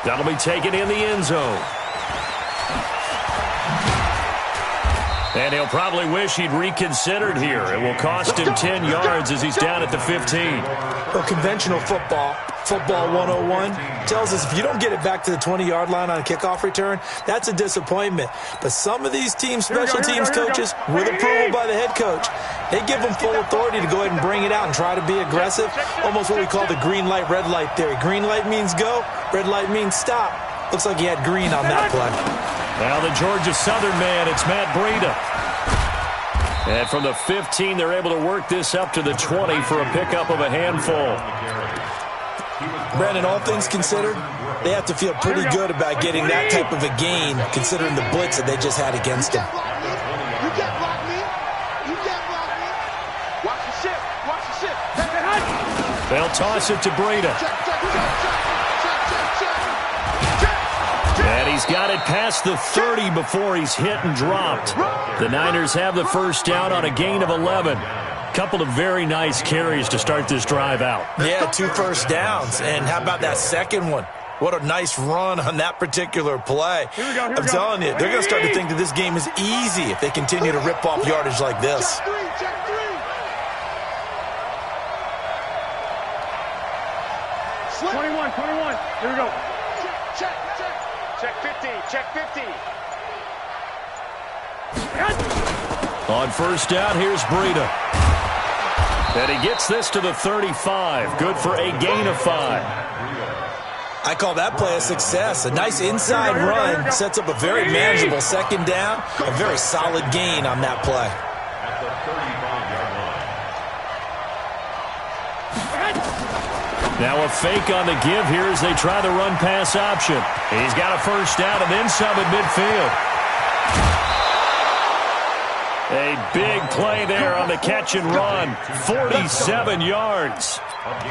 That'll be taken in the end zone. And he'll probably wish he'd reconsidered here. It will cost him 10 yards as he's down at the 15. Well, conventional football 101, tells us if you don't get it back to the 20-yard line on a kickoff return, that's a disappointment. But some of these teams, special teams coaches, with approval by the head coach, they give them full authority to go ahead and bring it out and try to be aggressive, almost what we call the green light, red light theory. Green light means go, red light means stop. Looks like he had green on that play. Now the Georgia Southern man, it's Matt Breida. And from the 15, they're able to work this up to the 20 for a pickup of a handful. Brandon, all things considered, they have to feel pretty good about getting that type of a gain, considering the blitz that they just had against them. You can't block me. You can't block me. Watch the ship. Watch the ship. They'll toss it to Breida. And he's got it past the 30 before he's hit and dropped. The Niners have the first down on a gain of 11. Couple of very nice carries to start this drive out. Yeah, 2 first downs. And how about that second one? What a nice run on that particular play. I'm telling you, they're going to start to think that this game is easy if they continue to rip off yardage like this. Check three. 21. Here we go. Check 50. Check 50. On first down, here's Breida. And he gets this to the 35. Good for a gain of 5. I call that play a success. A nice inside run sets up a very manageable second down. A very solid gain on that play. Now a fake on the give here as they try the run-pass option. He's got a first down and then some at midfield. A big play there on the catch and run. 47 yards.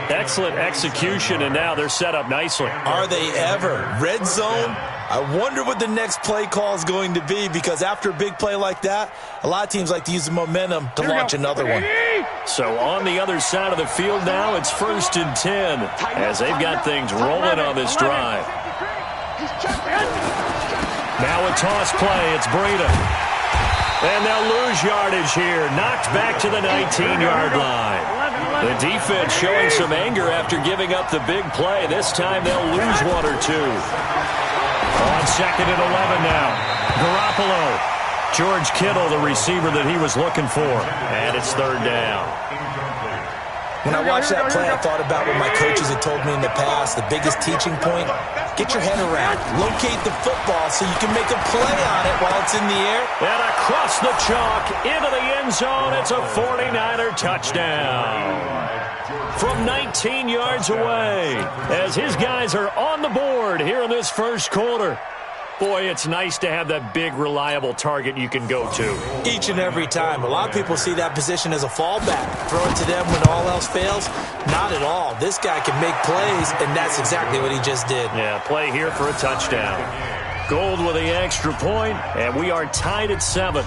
Excellent execution, and now they're set up nicely. Are they ever? Red zone? I wonder what the next play call is going to be, because after a big play like that, a lot of teams like to use the momentum to launch another one. So on the other side of the field now, it's 1st and 10 as they've got things rolling on this drive. Now a toss play. It's Breida. And they'll lose yardage here. Knocked back to the 19-yard line. The defense showing some anger after giving up the big play. This time they'll lose 1 or 2. On 2nd and 11 now. Garoppolo. George Kittle, the receiver that he was looking for. And it's 3rd down. When I watched that play, I thought about what my coaches had told me in the past. The biggest teaching point, get your head around. Locate the football so you can make a play on it while it's in the air. And across the chalk, into the end zone, it's a 49er touchdown. From 19 yards away, as his guys are on the board here in this first quarter. Boy, it's nice to have that big, reliable target you can go to. Each and every time. A lot of people see that position as a fallback. Throw it to them when all else fails. Not at all. This guy can make plays, and that's exactly what he just did. Yeah, play here for a touchdown. Gold with the extra point, and we are tied at 7.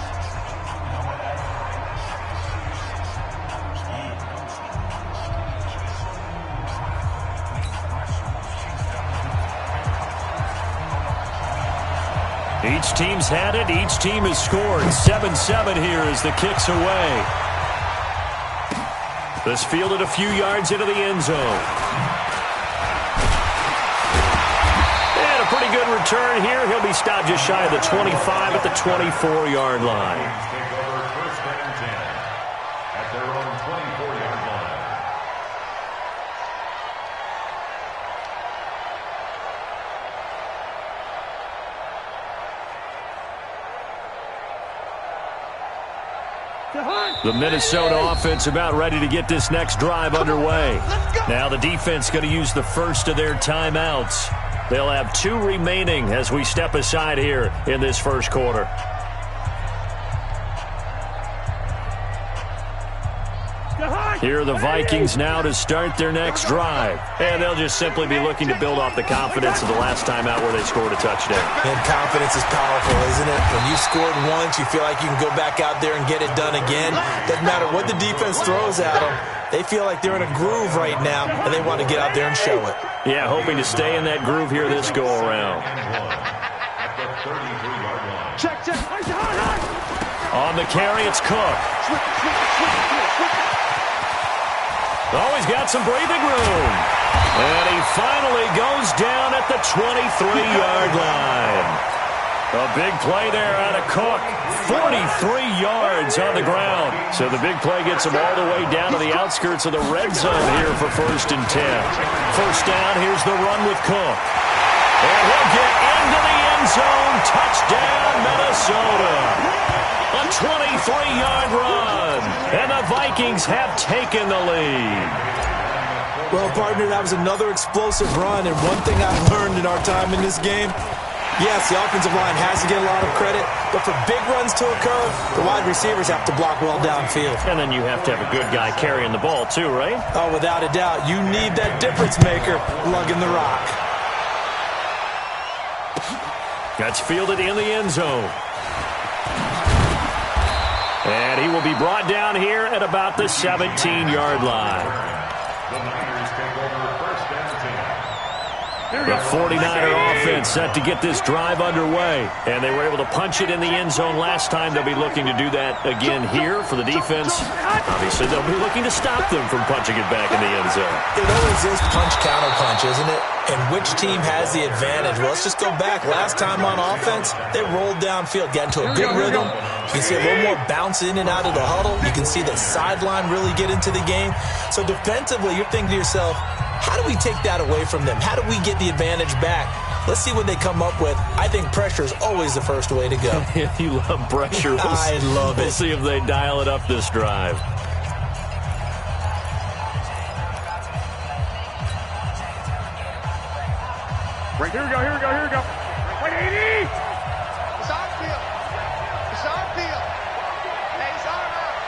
Each team's had it. Each team has scored. 7-7 here as the kick's away. This fielded a few yards into the end zone. And a pretty good return here. He'll be stopped just shy of the 25 at the 24-yard line. The Minnesota offense about ready to get this next drive underway. Now the defense going to use the first of their timeouts. They'll have 2 remaining as we step aside here in this first quarter. Here are the Vikings now to start their next drive. And they'll just simply be looking to build off the confidence of the last time out where they scored a touchdown. And confidence is powerful, isn't it? When you've scored once, you feel like you can go back out there and get it done again. Doesn't matter what the defense throws at them. They feel like they're in a groove right now, and they want to get out there and show it. Yeah, hoping to stay in that groove here this go-around. Check. On the carry, it's Cook. Oh, he's got some breathing room. And he finally goes down at the 23-yard line. A big play there out of Cook. 43 yards on the ground. So the big play gets him all the way down to the outskirts of the red zone here for 1st and 10. First down, here's the run with Cook. And he'll get into the end zone. Touchdown, Minnesota. A 23-yard run. And the Vikings have taken the lead. Well, partner, that was another explosive run. And one thing I've learned in our time in this game, yes, the offensive line has to get a lot of credit, but for big runs to occur, the wide receivers have to block well downfield. And then you have to have a good guy carrying the ball too, right? Oh, without a doubt. You need that difference maker lugging the rock. That's fielded in the end zone. And he will be brought down here at about the 17-yard line. The 49er offense set to get this drive underway. And they were able to punch it in the end zone last time. They'll be looking to do that again here for the defense. Obviously, they'll be looking to stop them from punching it back in the end zone. It always is punch-counter-punch, isn't it? And which team has the advantage? Well, let's just go back. Last time on offense, they rolled downfield, got into a good rhythm. You can see a little more bounce in and out of the huddle. You can see the sideline really get into the game. So defensively, you're thinking to yourself, how do we take that away from them? How do we get the advantage back? Let's see what they come up with. I think pressure is always the first way to go. You love pressure. I love it. We'll see if they dial it up this drive. Right, here we go. Wait, 80! It's our field. It's our field. Hey, it's our house.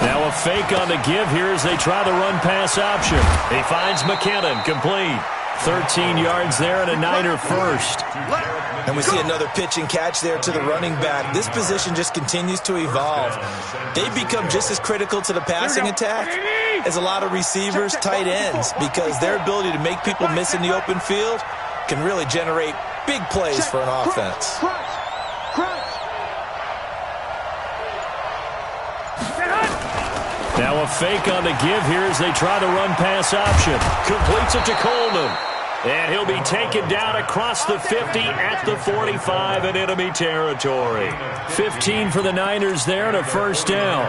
Now a fake on the give here as they try the run-pass option. He finds McKinnon, complete. 13 yards there and a Niner first. And we see another pitch and catch there to the running back. This position just continues to evolve. They become just as critical to the passing attack as a lot of receivers, tight ends, because their ability to make people miss in the open field can really generate big plays for an offense. Now a fake on the give here as they try the run-pass option. Completes it to Coleman. And he'll be taken down across the 50 at the 45 in enemy territory. 15 for the Niners there and a first down.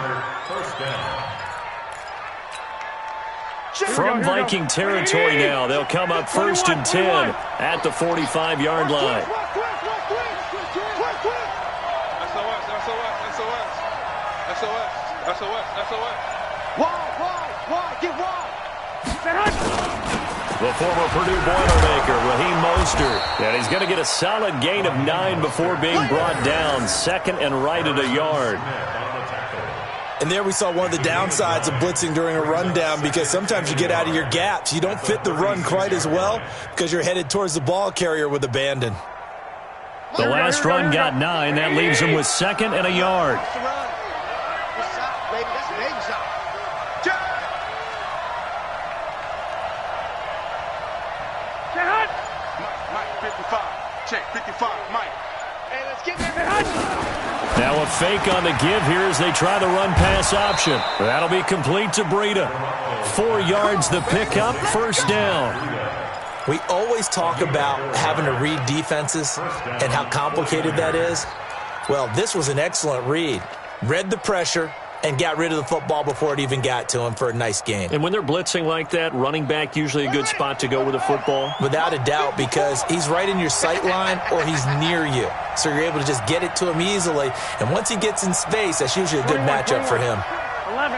From Viking territory now, they'll come up 1st and 10 at the 45-yard line. Wide, get wide. The former Purdue Boilermaker, Raheem Mostert. And he's going to get a solid gain of 9 before being brought down. 2nd and right at a yard. And there we saw one of the downsides of blitzing during a rundown, because sometimes you get out of your gaps. You don't fit the run quite as well because you're headed towards the ball carrier with abandon. The last run got 9. That leaves him with 2nd and a yard. Check, 55, Mike. Hey, let's get there. Now a fake on the give here as they try the run-pass option. That'll be complete to Breida. 4 yards the pickup, first down. We always talk about having to read defenses and how complicated that is. Well, this was an excellent read. Read the pressure and got rid of the football before it even got to him for a nice gain. And when they're blitzing like that, running back usually a good spot to go with the football? Without a doubt, because he's right in your sight line or he's near you. So you're able to just get it to him easily. And once he gets in space, that's usually a good matchup for him. 11.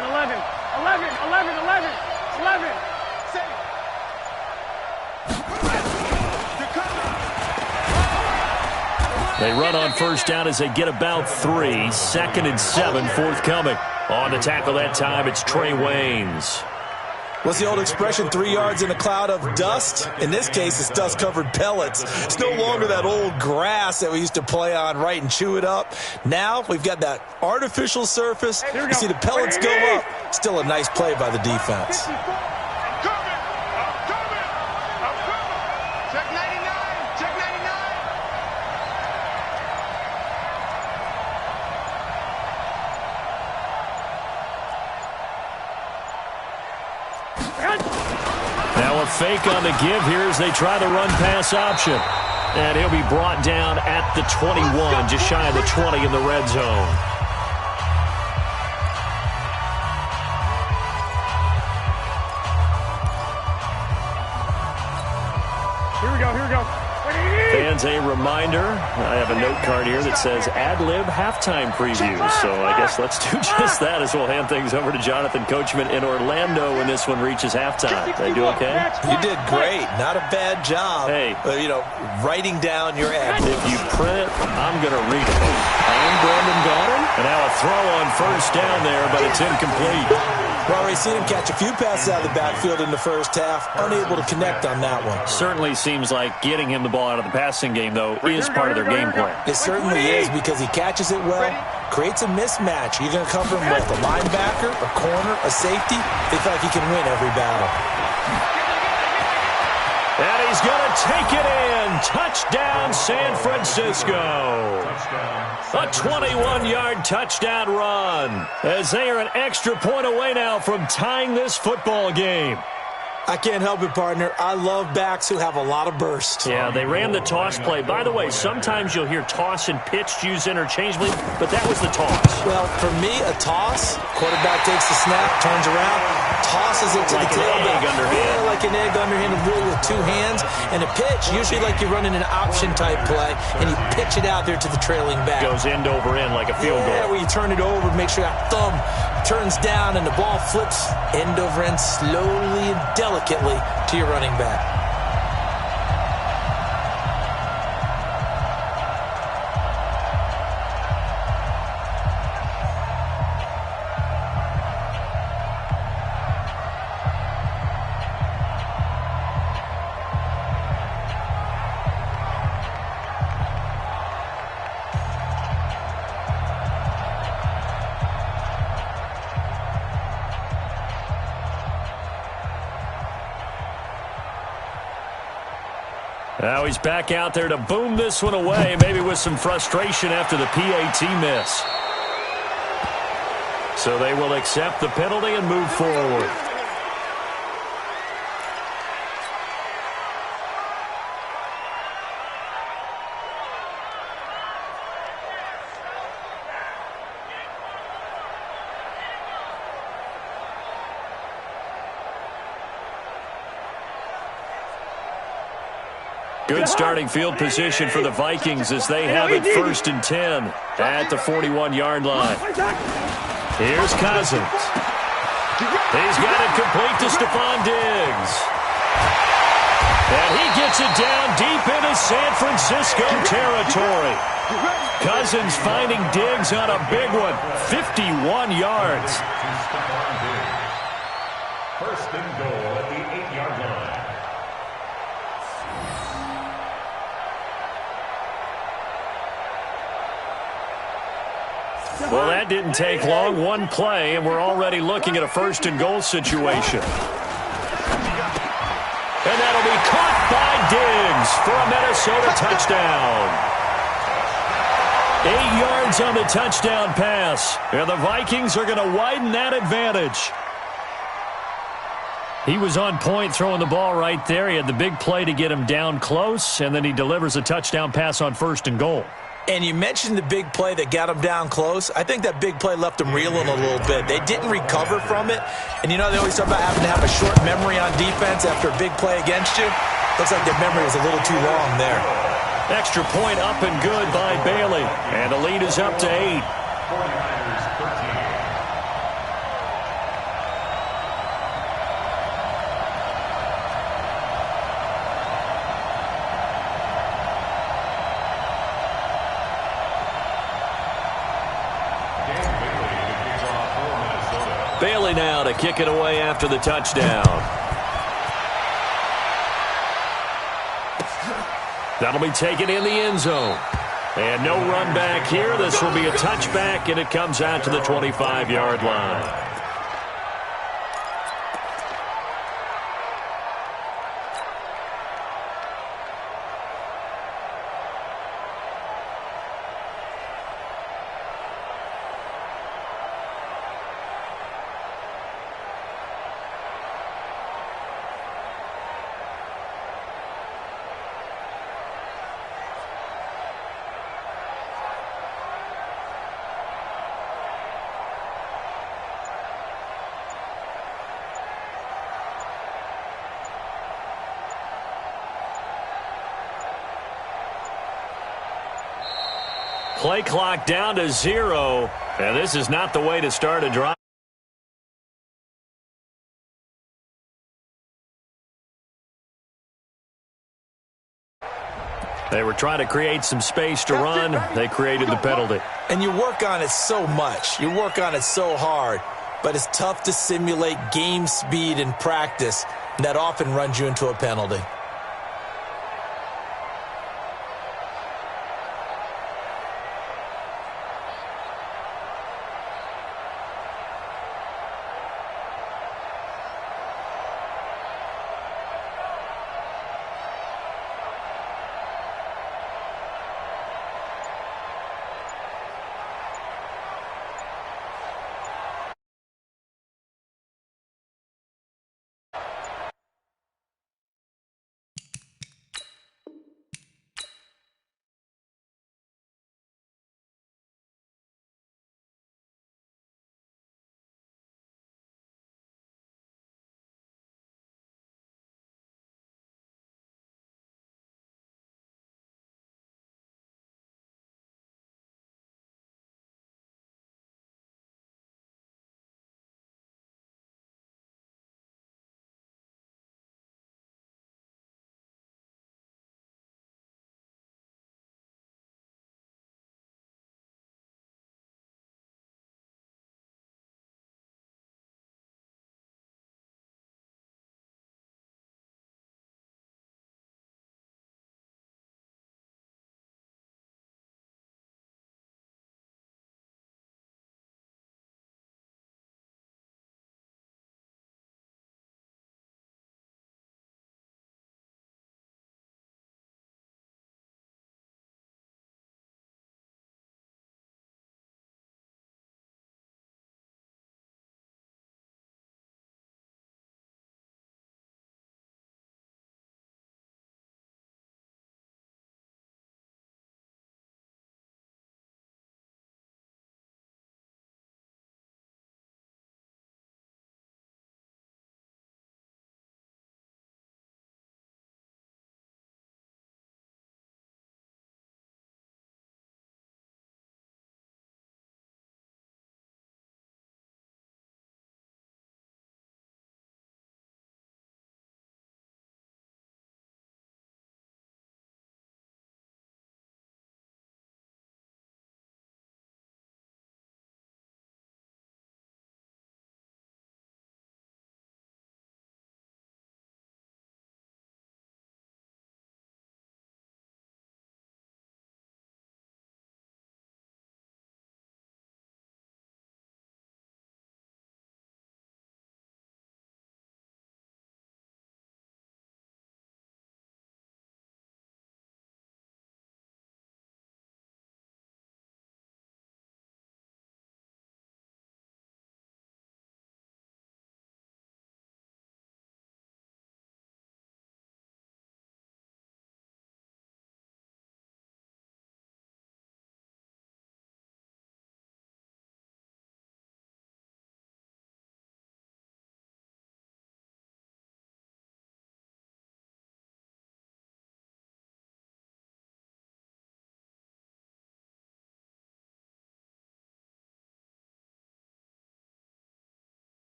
They run on first down as they get about 3. 2nd and 7 forthcoming. On the tackle that time, it's Trey Waynes. What's the old expression, 3 yards in a cloud of dust? In this case, it's dust-covered pellets. It's no longer that old grass that we used to play on, right, and chew it up. Now we've got that artificial surface. You see the pellets go up. Still a nice play by the defense. Now a fake on the give here as they try the run-pass option. And he'll be brought down at the 21, just shy of the 20 in the red zone. Here we go, here we go. Fans, a reminder, I have a note card here that says ad-lib halftime preview. So I guess let's do just that as we'll hand things over to Jonathan Coachman in Orlando when this one reaches halftime. Did I do okay? You did great. Not a bad job. Hey. Writing down your ad. If you print it, I'm going to read it. I'm Brandon Gaudin. And now a throw on first down there, but it's incomplete. Well, we've seen him catch a few passes out of the backfield in the first half. Unable to connect on that one. Certainly seems like getting him the ball out of the passing game, though, is part of their game plan. It certainly is because he catches it well, creates a mismatch. You're going to cover him with a linebacker, a corner, a safety. They feel like he can win every battle. And he's going to take it in. Touchdown, San Francisco. A 21-yard touchdown run as they are an extra point away now from tying this football game. I can't help it, partner. I love backs who have a lot of burst. Yeah, they ran the toss play. By the way, sometimes you'll hear toss and pitch used interchangeably, but that was the toss. Well, for me, a toss, quarterback takes the snap, turns around, tosses it to like the tailback. Yeah, like an egg underhanded, really with 2 hands. And a pitch, usually like you're running an option-type play, and you pitch it out there to the trailing back. Goes end over end like a field goal. Yeah, where you turn it over, make sure that thumb turns down, and the ball flips end over end slowly and delicately to your running back. Now he's back out there to boom this one away, maybe with some frustration after the PAT miss. So they will accept the penalty and move forward. Good starting field position for the Vikings as they have it 1st and 10 at the 41-yard line. Here's Cousins. He's got it complete to Stephon Diggs. And he gets it down deep into San Francisco territory. Cousins finding Diggs on a big one, 51 yards. 1st and goal at the 8-yard line. Well, that didn't take long. One play, and we're already looking at a 1st and goal situation. And that'll be caught by Diggs for a Minnesota touchdown. 8 yards on the touchdown pass. And the Vikings are going to widen that advantage. He was on point throwing the ball right there. He had the big play to get him down close, and then he delivers a touchdown pass on 1st and goal. And you mentioned the big play that got him down close. I think that big play left him reeling a little bit. They didn't recover from it. And they always talk about having to have a short memory on defense after a big play against you. Looks like their memory was a little too long there. Extra point up and good by Bailey. And the lead is up to 8. Bailey now to kick it away after the touchdown. That'll be taken in the end zone. And no run back here. This will be a touchback, and it comes out to the 25-yard line. Play clock down to 0, and this is not the way to start a drive. They were trying to create some space to run. They created the penalty. And you work on it so much. You work on it so hard. But it's tough to simulate game speed in practice. That often runs you into a penalty.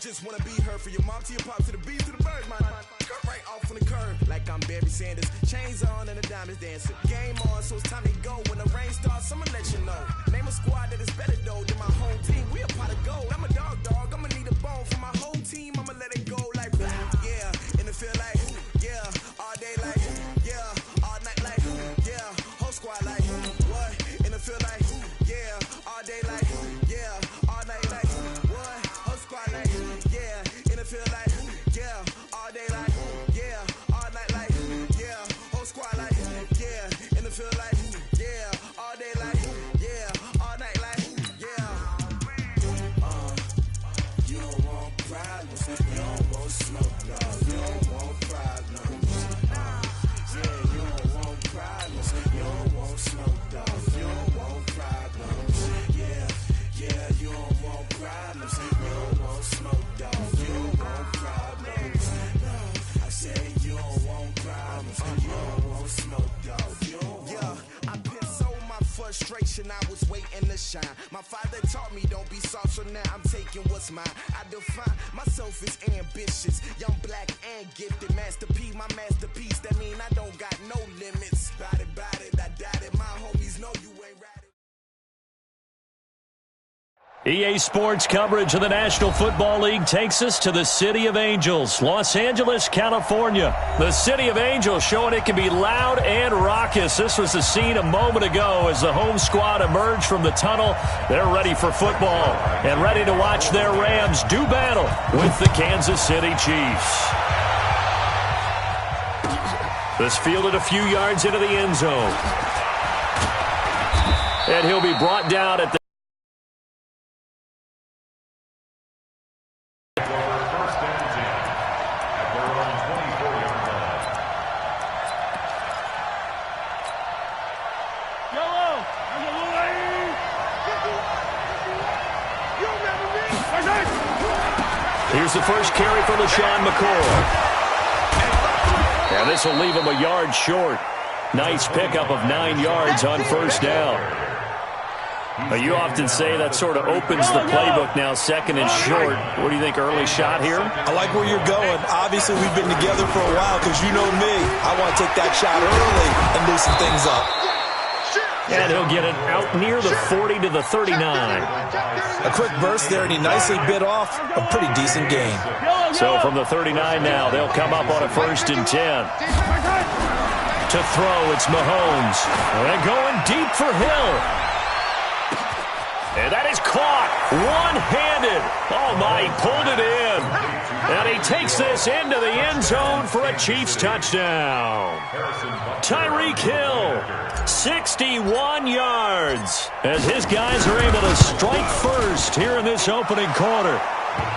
just wanna be heard for your mom to your pop to the beat to the birds, my cut right off on the curb like I'm Barry Sanders. Chains on and the diamonds dancing. Game on, so it's time to go. When the rain starts, I'ma let you know. Name a squad that is better though than my whole team. We a pot of gold. I'm a dog. I'ma need a bone for my whole team. I'ma let it go like yeah, and it feel like yeah, all day like yeah, all night like yeah, whole squad like what? And it feel like yeah, all day like yeah, all night like what? Whole squad like yeah, and it feel like yeah, all day like yeah, all night like yeah, whole squad like yeah, and it feel like yeah, all day like yeah, all night like yeah. You don't want problems, you don't want smoke, dog. You don't want problems. Yeah, you don't want problems, you don't want smoke, dog. You don't want problems. Yeah, you don't want problems, you don't want smoke, dog. You don't want problems. No, I said you don't want problems, you don't want smoke, dog. You don't want. Yeah, I pissed so my frustration, I was waiting to shine. My father taught me don't be soft, so now I'm taking what's mine. I define myself as ambitious, young, black, and gifted. Master P, my masterpiece. That mean I don't got no limits. Bout it, I doubt it. My homies know you ain't right. EA Sports coverage of the National Football League takes us to the City of Angels, Los Angeles, California. The City of Angels showing it can be loud and raucous. This was the scene a moment ago as the home squad emerged from the tunnel. They're ready for football and ready to watch their Rams do battle with the Kansas City Chiefs. This fielded a few yards into the end zone. And he'll be brought down at the Here's the first carry for LaShawn McCoy. And this will leave him a yard short. Nice pickup of 9 yards on first down. You often say that sort of opens the playbook now, second and short. What do you think, early shot here? I like where you're going. Obviously, we've been together for a while because you know me. I want to take that shot early and loosen things up. And he'll get it out near the 40 to the 39. A quick burst there, and he nicely bit off a pretty decent gain. So from the 39 now, they'll come up on a 1st and 10. To throw, it's Mahomes. And going deep for Hill. And that is caught one-handed. Oh, my, he pulled it in. And he takes this into the end zone for a Chiefs touchdown. Tyreek Hill, 61 yards, as his guys are able to strike first here in this opening quarter.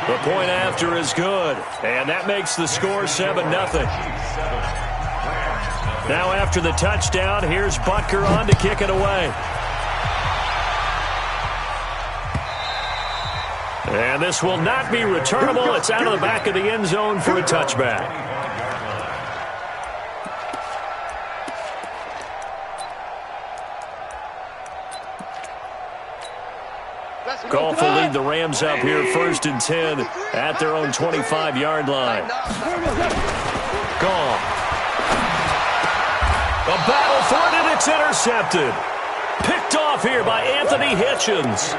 The point after is good, and that makes the score 7-0. Now after the touchdown, here's Butker on to kick it away. And this will not be returnable. It's out of the back of the end zone for a touchback. Goff will lead the Rams up here 1st and 10 at their own 25-yard line. Goff. A battle for it, and it's intercepted. Picked off here by Anthony Hitchens.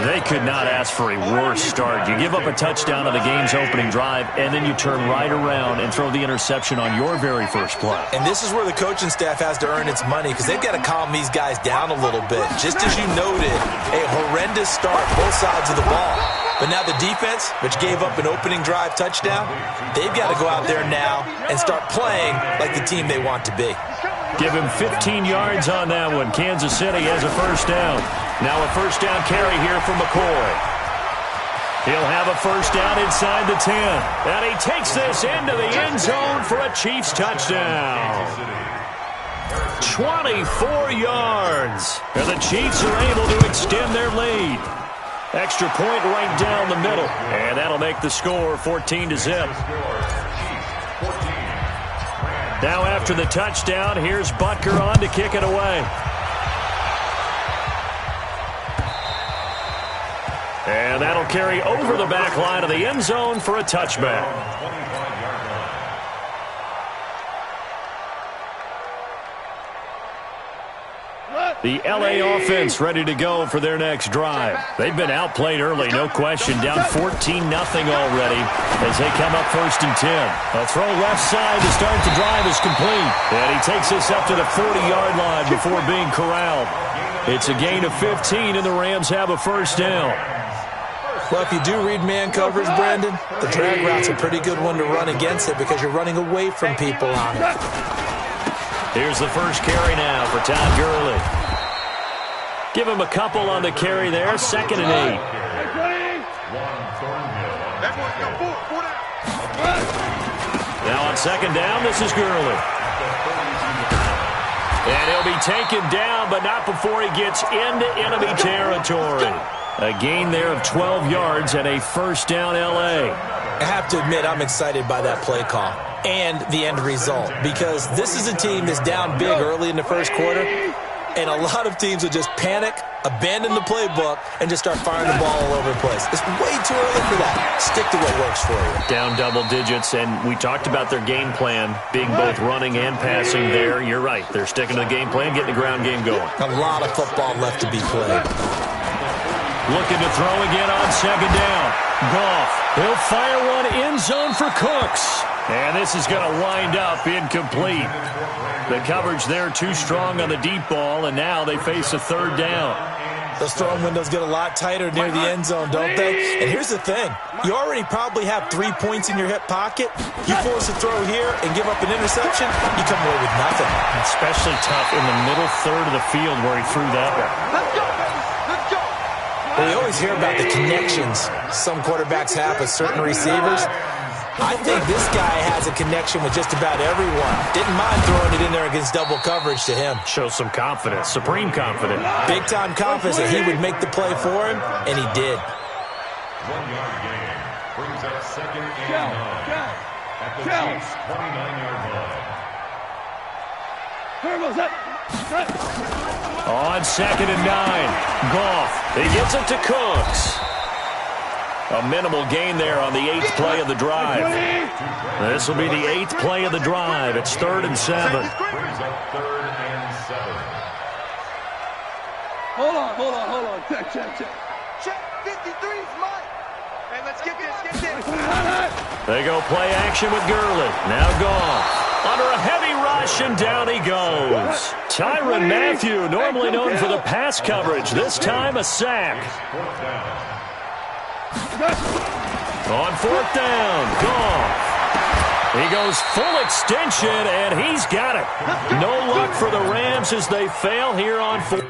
They could not ask for a worse start. You give up a touchdown on the game's opening drive, and then you turn right around and throw the interception on your very first play. And this is where the coaching staff has to earn its money because they've got to calm these guys down a little bit. Just as you noted, a horrendous start, both sides of the ball. But now the defense, which gave up an opening drive touchdown, they've got to go out there now and start playing like the team they want to be. Give him 15 yards on that one. Kansas City has a first down. Now a first down carry here for McCoy. He'll have a first down inside the 10. And he takes this into the end zone for a Chiefs touchdown. 24 yards. And the Chiefs are able to extend their lead. Extra point right down the middle. And that'll make the score 14-0. Now after the touchdown, here's Butker on to kick it away. And that'll carry over the back line of the end zone for a touchback. The LA offense ready to go for their next drive. They've been outplayed early, no question. Down 14-0 already as they come up 1st and 10. A throw left side to start the drive is complete. And he takes this up to the 40-yard line before being corralled. It's a gain of 15, and the Rams have a first down. Well, if you do read man coverage, Brandon, the drag route's a pretty good one to run against it because you're running away from people on it. Here's the first carry now for Todd Gurley. Give him a couple on the carry there. 2nd and 8. Now on 2nd down, this is Gurley. And he'll be taken down, but not before he gets into enemy territory. A gain there of 12 yards and a first down L.A. I have to admit I'm excited by that play call and the end result because this is a team that's down big early in the first quarter, and a lot of teams will just panic, abandon the playbook, and just start firing the ball all over the place. It's way too early for that. Stick to what works for you. Down double digits, and we talked about their game plan being both running and passing there. You're right. They're sticking to the game plan, getting the ground game going. A lot of football left to be played. Looking to throw again on 2nd down. Goff. He'll fire one end zone for Cooks. And this is going to wind up incomplete. The coverage there too strong on the deep ball, and now they face a 3rd down. Those throwing windows get a lot tighter near the end zone, don't they? And here's the thing. You already probably have 3 points in your hip pocket. You force a throw here and give up an interception, you come away with nothing. Especially tough in the middle third of the field where he threw that one. Let's go, baby. Let's go. Well, you always hear about the connections some quarterbacks have with certain receivers. I think this guy has a connection with just about everyone. Didn't mind throwing it in there against double coverage to him. Shows some confidence, supreme confidence. Big-time confidence that he would make the play for him, and he did. 1-yard gain brings up 2nd and 9 at the Chiefs' 29-yard line. On 2nd and 9, Goff. He gets it to Cooks. A minimal gain there on the 8th play of the drive. This will be the 8th play of the drive. It's 3rd and 7. Brings up 3rd and 7. Hold on. Check. Check. 53's mine. Hey, let's get this. They go play action with Gurley. Now Goff. Under a heavy rush, and down he goes. Tyrann Mathieu, normally known for the pass coverage. This time a sack. On 4th down, Goff. He goes full extension, and he's got it. No luck for the Rams as they fail here on 4th.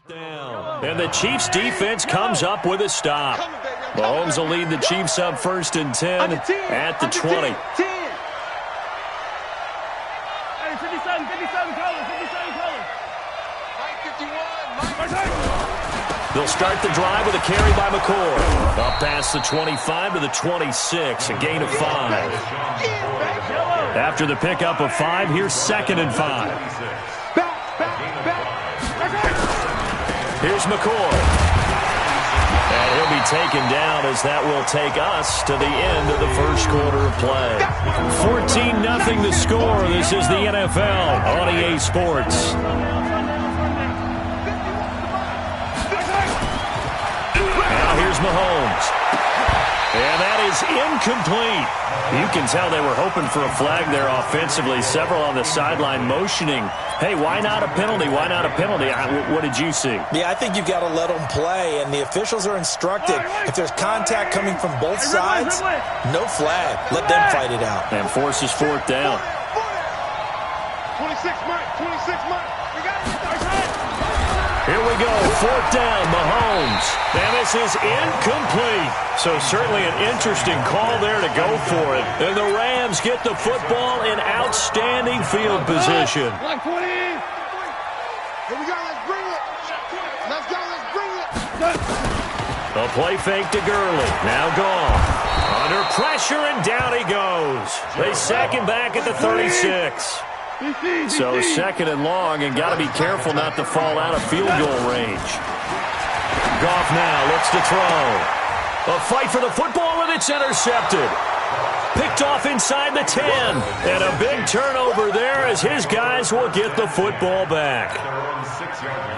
Down. And the Chiefs defense comes up with a stop. Mahomes will lead the Chiefs up 1st and 10 at the 20. 57 colors. They'll start the drive with a carry by McCord. Up past the 25 to the 26, a gain of 5. After the pickup of 5, here's 2nd and 5. Here's McCord. And he'll be taken down as that will take us to the end of the first quarter of play. 14-0 the score. This is the NFL on EA Sports. Now here's Mahomes. And that is incomplete. You can tell they were hoping for a flag there offensively. Several on the sideline motioning, hey, why not a penalty? Why not a penalty? What did you see? Yeah, I think you've got to let them play, and the officials are instructed. If there's contact coming from both sides, no flag. Let them fight it out. And forces 4th down. 26 Mike. We got it. Here we go, 4th down, Mahomes. And this is incomplete. So certainly an interesting call there to go for it. And the Rams get the football in outstanding field position. Like 20. Here we go, let's bring it. Let's go, let's bring it. A play fake to Gurley. Now gone. Under pressure, and down he goes. They sack him back at the 36. So 2nd and long, and got to be careful not to fall out of field goal range. Goff now looks to throw. A fight for the football, and it's intercepted. Picked off inside the 10. And a big turnover there as his guys will get the football back.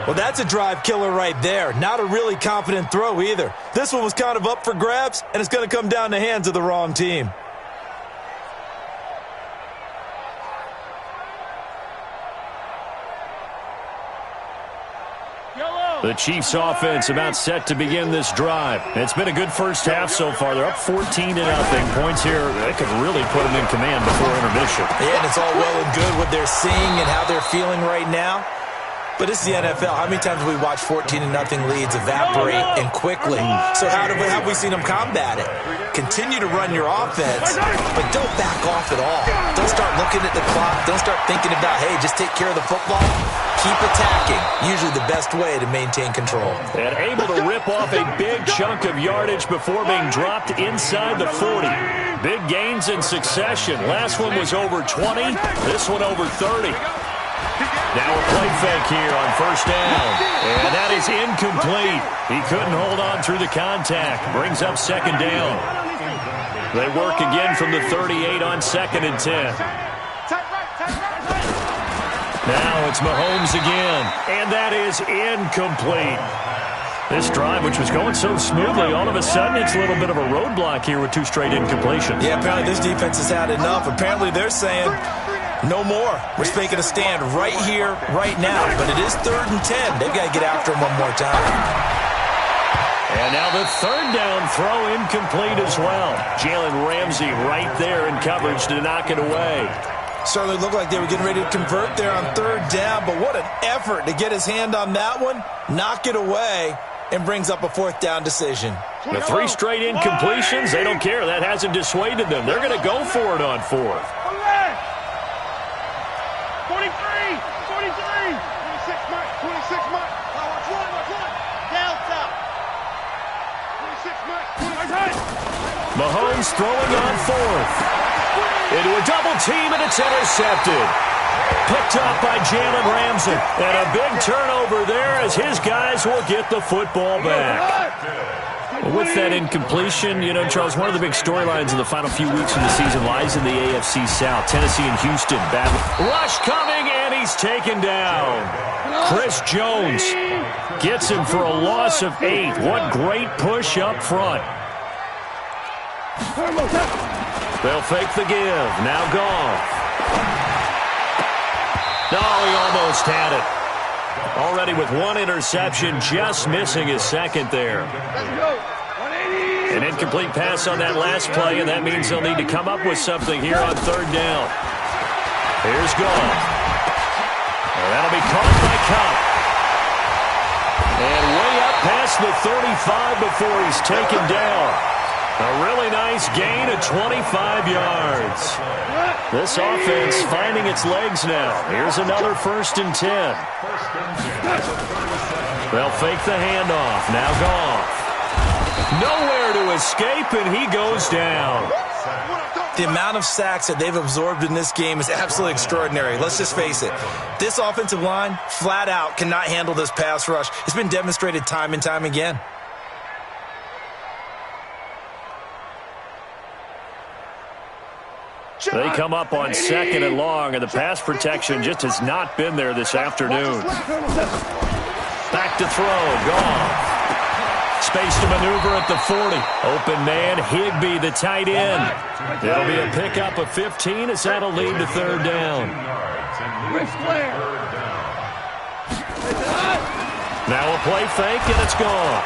Well, that's a drive killer right there. Not a really confident throw either. This one was kind of up for grabs, and it's going to come down the hands of the wrong team. The Chiefs offense about set to begin this drive. It's been a good first half so far. They're up 14-0. Points here, they could really put them in command before intermission. Yeah, and it's all well and good what they're seeing and how they're feeling right now. But it's the NFL. How many times have we watched 14-0 leads evaporate and quickly? So how have we seen them combat it? Continue to run your offense, but don't back off at all. Don't start looking at the clock. Don't start thinking about, hey, just take care of the football. Keep attacking. Usually the best way to maintain control. And able to rip off a big chunk of yardage before being dropped inside the 40. Big gains in succession. Last one was over 20. This one over 30. Now a play fake here on 1st down. And that is incomplete. He couldn't hold on through the contact. Brings up 2nd down. They work again from the 38 on 2nd and 10. Now it's Mahomes again. And that is incomplete. This drive, which was going so smoothly, all of a sudden it's a little bit of a roadblock here with 2 straight incompletions. Yeah, apparently this defense has had enough. Apparently they're saying, no more. We're making a stand right here, right now. But it is 3rd and 10. They've got to get after him one more time. And now the 3rd down throw incomplete as well. Jalen Ramsey right there in coverage to knock it away. Certainly looked like they were getting ready to convert there on 3rd down, but what an effort to get his hand on that one, knock it away, and brings up a 4th down decision. The 3 straight incompletions, they don't care. That hasn't dissuaded them. They're going to go for it on 4th. 43, 26 Mike, 26 Mike. Watch one. Delta. 26 Mike. Mahomes throwing on 4th. Into a double team, and it's intercepted. Picked up by Jalen Ramsey. And a big turnover there as his guys will get the football back. With that incompletion, you know, Charles, one of the big storylines in the final few weeks of the season lies in the AFC South. Tennessee and Houston battle. Rush coming, and he's taken down. Chris Jones gets him for a loss of 8. What great push up front. They'll fake the give. Now Goff. No, he almost had it. Already with 1 interception, just missing his 2nd there. An incomplete pass on that last play, and that means they'll need to come up with something here on 3rd down. Here's Goff. And that'll be caught by Cup. And way up past the 35 before he's taken down. A really nice gain of 25 yards. This offense finding its legs now. Here's another 1st and 10. They'll fake the handoff. Now Goff. Nowhere to escape, and he goes down. The amount of sacks that they've absorbed in this game is absolutely extraordinary. Let's just face it. This offensive line, flat out, cannot handle this pass rush. It's been demonstrated time and time again. They come up on 2nd and long, and the pass protection just has not been there this afternoon. Back to throw. Goff. Space to maneuver at the 40. Open man, Higbee, the tight end. It'll be a pickup of 15 as that'll lead to 3rd down. Now a play fake, and it's Goff.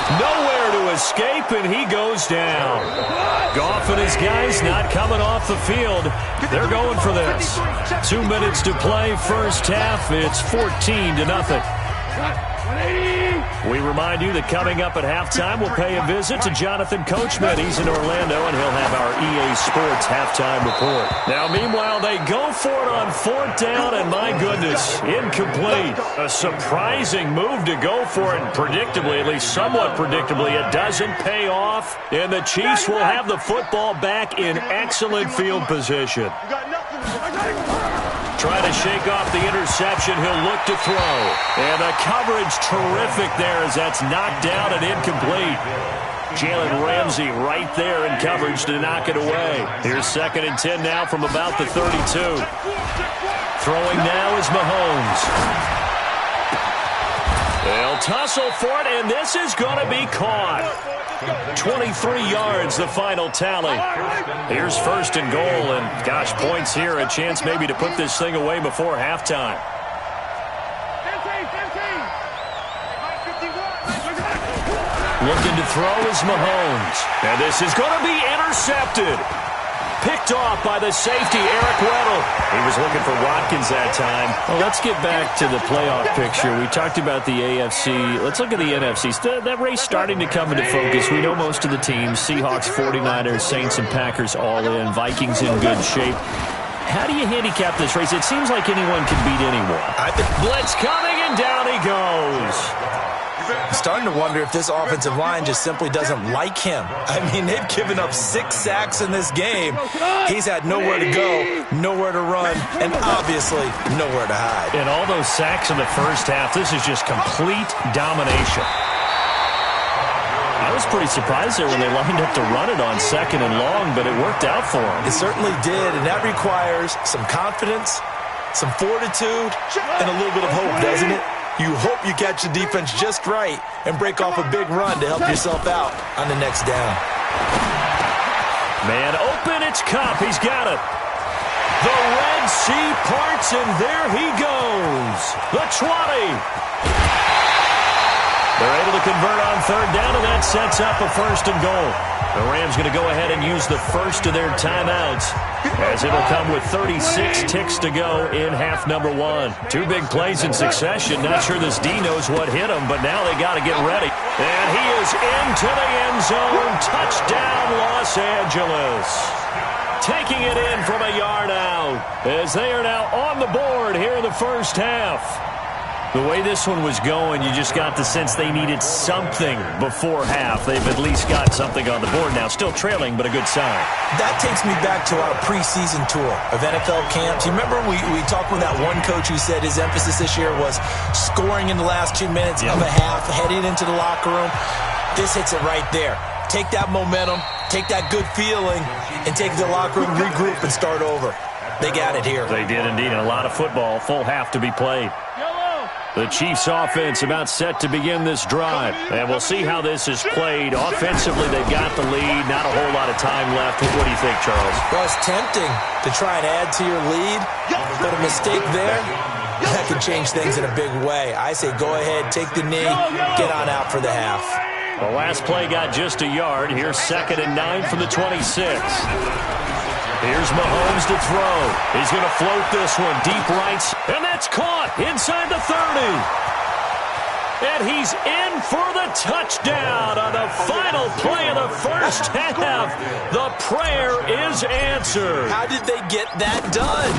Nowhere to escape, and he goes down. Goff and his guys not coming off the field. They're going for this. 2 minutes to play, first half. It's 14-0. We remind you that coming up at halftime, we'll pay a visit to Jonathan Coachman. He's in Orlando, and he'll have our EA Sports halftime report. Now, meanwhile, they go for it on 4th down, and my goodness, incomplete. A surprising move to go for it, and predictably, at least somewhat predictably, it doesn't pay off, and the Chiefs will have the football back in excellent field position. Trying to shake off the interception, he'll look to throw. And the coverage terrific there as that's knocked down and incomplete. Jalen Ramsey right there in coverage to knock it away. Here's 2nd and 10 now from about the 32. Throwing now is Mahomes. They'll tussle for it, and this is going to be caught. 23 yards, the final tally. Here's 1st and goal, and gosh, points here, a chance maybe to put this thing away before halftime. Looking to throw is Mahomes, and this is going to be intercepted. Picked off by the safety, Eric Weddle. He was looking for Watkins that time. Well, let's get back to the playoff picture. We talked about the AFC. Let's look at the NFC. That race starting to come into focus. We know most of the teams. Seahawks, 49ers, Saints, and Packers all in. Vikings in good shape. How do you handicap this race? It seems like anyone can beat anyone. Blitz coming, and down he goes. I'm starting to wonder if this offensive line just simply doesn't like him. I mean, they've given up 6 sacks in this game. He's had nowhere to go, nowhere to run, and obviously nowhere to hide. And all those sacks in the first half, this is just complete domination. I was pretty surprised there when they lined up to run it on 2nd and long, but it worked out for them. It certainly did, and that requires some confidence, some fortitude, and a little bit of hope, doesn't it? You hope you catch the defense just right and break off a big run to help yourself out on the next down. Man open, it's Kupp. He's got it. The Red Sea parts, and there he goes. The 20. They're able to convert on 3rd down, and that sets up a 1st and goal. The Rams going to go ahead and use the first of their timeouts as it'll come with 36 ticks to go in half number 1. 2 big plays in succession. Not sure this D knows what hit him, but now they got to get ready. And he is into the end zone. Touchdown, Los Angeles. Taking it in from a yard out as they are now on the board here in the first half. The way this one was going, you just got the sense they needed something before half. They've at least got something on the board now. Still trailing, but a good sign. That takes me back to our preseason tour of NFL camps. You remember we talked with that one coach who said his emphasis this year was scoring in the last 2 minutes of a half, heading into the locker room. This hits it right there. Take that momentum, take that good feeling, and take the locker room, regroup, and start over. They got it here. They did indeed, and a lot of football, full half to be played. The Chiefs offense about set to begin this drive. And we'll see how this is played. Offensively, they've got the lead. Not a whole lot of time left. What do you think, Charles? Well, it's tempting to try and add to your lead, but a mistake there, that could change things in a big way. I say go ahead, take the knee, get on out for the half. The last play got just a yard. Here's 2nd and 9 from the 26. Here's Mahomes to throw. He's going to float this one deep right. And that's caught inside the 30. And he's in for the touchdown on the final play of the first half. The prayer is answered. How did they get that done?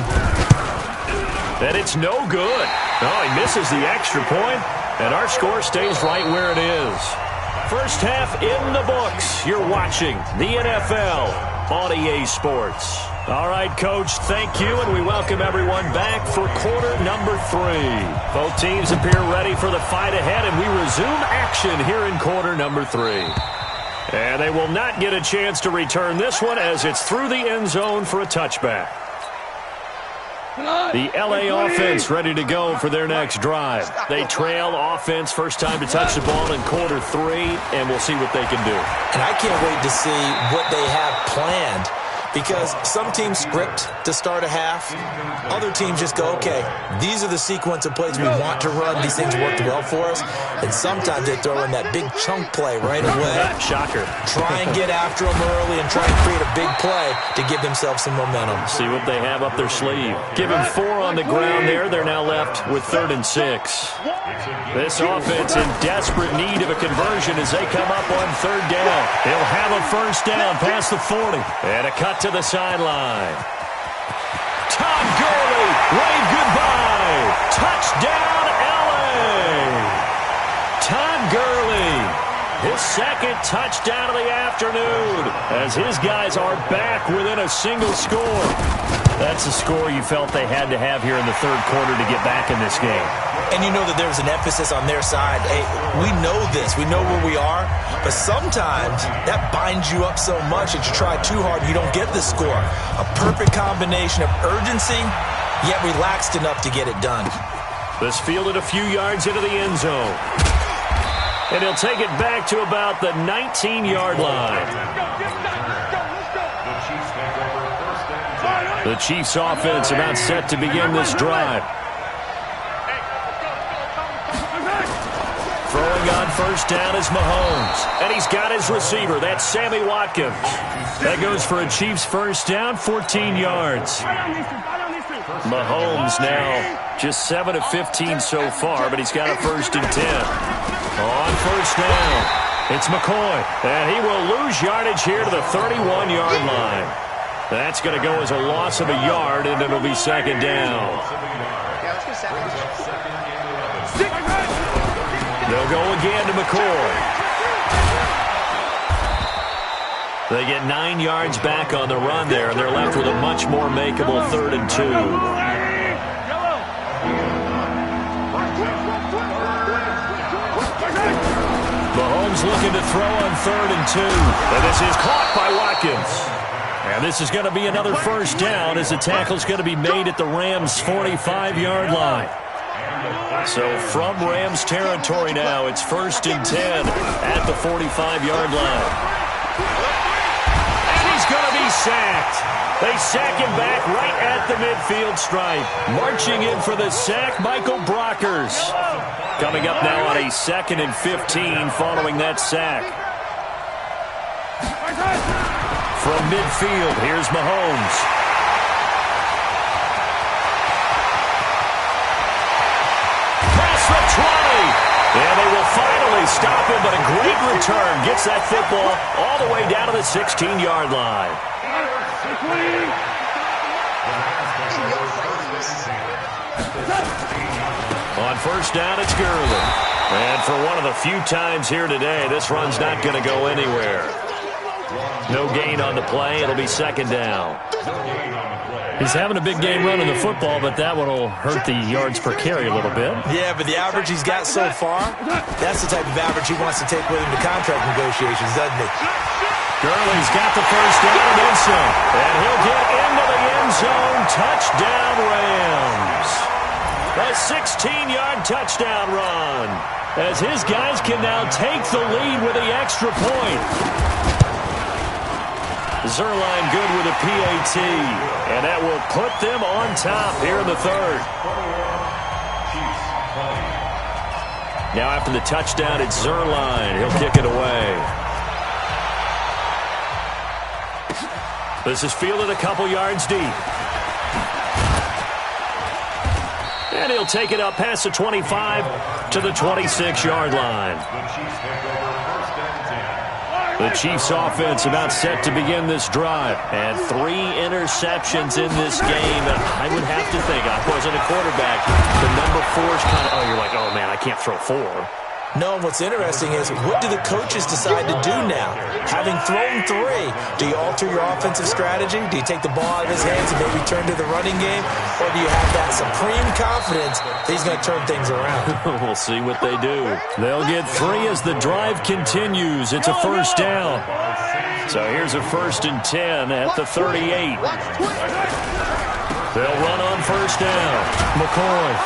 And it's no good. Oh, he misses the extra point, and our score stays right where it is. First half in the books. You're watching the NFL on EA Sports. All right, Coach, thank you, and we welcome everyone back for quarter number 3. Both teams appear ready for the fight ahead, and we resume action here in quarter number 3. And they will not get a chance to return this one as it's through the end zone for a touchback. The LA offense ready to go for their next drive. They trail offense, first time to touch the ball in quarter 3, and we'll see what they can do. And I can't wait to see what they have planned, because some teams script to start a half. Other teams just go, okay, these are the sequence of plays we want to run. These things worked well for us. And sometimes they throw in that big chunk play right away. Shocker. Try and get after them early and try and create a big play to give themselves some momentum. See what they have up their sleeve. Give him 4 on the ground there. They're now left with 3rd and 6. This offense in desperate need of a conversion as they come up on third down. They'll have a first down past the 40. And a cut to the sideline. Todd Gurley, wave goodbye. Touchdown, L.A. Todd Gurley, his second touchdown of the afternoon as his guys are back within a single score. That's a score you felt they had to have here in the third quarter to get back in this game. And you know that there's an emphasis on their side. Hey, we know this. We know where we are. But sometimes that binds you up so much that you try too hard and you don't get the score. A perfect combination of urgency, yet relaxed enough to get it done. This fielded a few yards into the end zone. And he'll take it back to about the 19-yard line. The Chiefs offense about set to begin this drive. Throwing on first down is Mahomes. And he's got his receiver. That's Sammy Watkins. That goes for a Chiefs first down, 14 yards. Mahomes now just 7 of 15 so far, but he's got a first and 10. On first down, it's McCoy. And he will lose yardage here to the 31-yard line. That's going to go as a loss of a yard, and it'll be second down. They'll go again to McCoy. They get 9 yards back on the run there, and they're left with a much more makeable 3rd and 2. Mahomes looking to throw on 3rd and 2. And this is caught by Watkins. And this is going to be another first down as the tackle's going to be made at the Rams' 45-yard line. So from Rams territory now, it's 1st and 10 at the 45-yard line. And he's going to be sacked. They sack him back right at the midfield stripe. Marching in for the sack, Michael Brockers. Coming up now on a 2nd and 15 following that sack. From midfield, here's Mahomes. Past the 20. And they will finally stop him, but a great return. Gets that football all the way down to the 16-yard line. On first down, it's Gurley. And for one of the few times here today, this run's not going to go anywhere. No gain on the play. It'll be second down. He's having a big game running the football, but that one will hurt the yards per carry a little bit. Yeah, but the average he's got so far, that's the type of average he wants to take with him to contract negotiations, doesn't he? Gurley's got the first down and then some. And he'll get into the end zone. Touchdown, Rams. A 16-yard touchdown run. As his guys can now take the lead with the extra point. Zerline good with a PAT, and that will put them on top here in the 3rd. Now after the touchdown, it's Zerline. He'll kick it away. This is fielded a couple yards deep. And he'll take it up past the 25 to the 26-yard line. The Chiefs offense about set to begin this drive. And 3 interceptions in this game. I would have to think, I wasn't a quarterback, the number 4 is kind of, you're like, oh man, I can't throw 4. No, what's interesting is, what do the coaches decide to do now? Having thrown 3, do you alter your offensive strategy? Do you take the ball out of his hands and maybe turn to the running game? Or do you have that supreme confidence that he's going to turn things around? We'll see what they do. They'll get 3 as the drive continues. It's a first down. So here's a 1st and 10 at the 38. They'll run on first down. McCoy.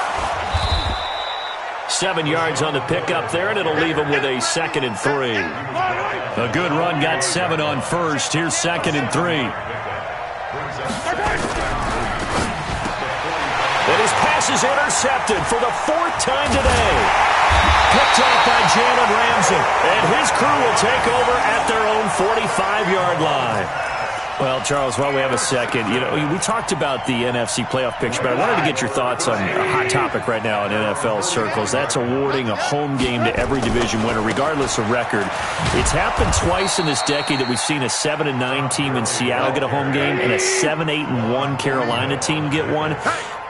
7 yards on the pickup there, and it'll leave him with a 2nd and 3. A good run got 7 on first. Here's 2nd and 3. And his pass is intercepted for the 4th time today. Picked off by Jalen Ramsey. And his crew will take over at their own 45-yard line. Well, Charles, while we have a second, we talked about the NFC playoff picture, but I wanted to get your thoughts on a hot topic right now in NFL circles. That's awarding a home game to every division winner, regardless of record. It's happened twice in this decade that we've seen a 7-9 team in Seattle get a home game and a 7-8-1 Carolina team get one.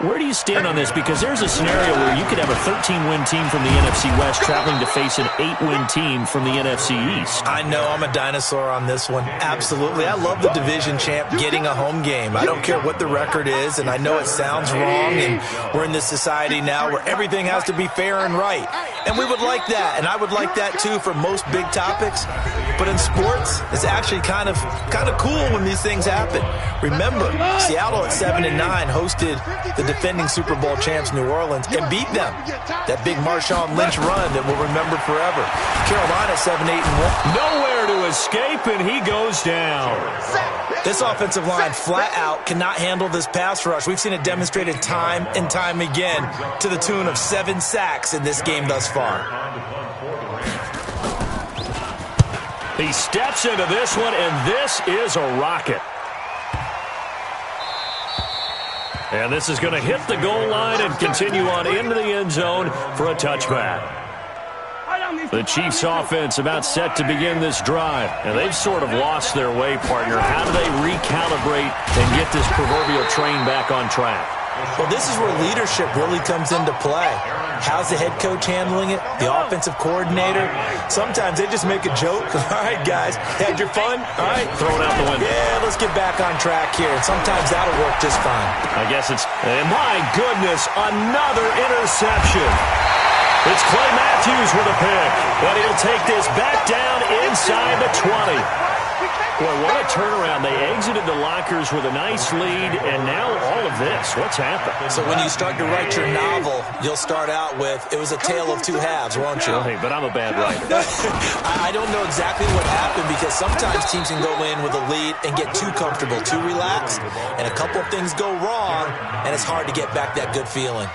Where do you stand on this? Because there's a scenario where you could have a 13-win team from the NFC West traveling to face an 8-win team from the NFC East. I know I'm a dinosaur on this one. Absolutely. I love the division champ getting a home game. I don't care what the record is, and I know it sounds wrong, and we're in this society now where everything has to be fair and right. And we would like that, and I would like that too for most big topics. But in sports, it's actually kind of cool when these things happen. Remember, Seattle at 7-9 hosted the defending Super Bowl champs New Orleans and beat them. That big Marshawn Lynch run that we'll remember forever. Carolina 7-8-1. Nowhere to escape, and he goes down. This offensive line flat out cannot handle this pass rush. We've seen it demonstrated time and time again to the tune of 7 sacks in this game thus far. He steps into this one, and this is a rocket. And this is going to hit the goal line and continue on into the end zone for a touchback. The Chiefs offense about set to begin this drive. And they've sort of lost their way, partner. How do they recalibrate and get this proverbial train back on track? Well, this is where leadership really comes into play. How's the head coach handling it? The offensive coordinator? Sometimes they just make a joke. All right, guys, had your fun? All right. Throw it out the window. Yeah, let's get back on track here. And sometimes that'll work just fine. I guess it's, and my goodness, another interception. It's Clay Matthews with a pick, but he'll take this back down inside the 20. Boy, what a turnaround. They exited the lockers with a nice lead, and now all of this. What's happened? So when you start to write your novel, you'll start out with, it was a tale of two halves, won't you? Hey, but I'm a bad writer. I don't know exactly what happened because sometimes teams can go in with a lead and get too comfortable, too relaxed, and a couple of things go wrong, and it's hard to get back that good feeling.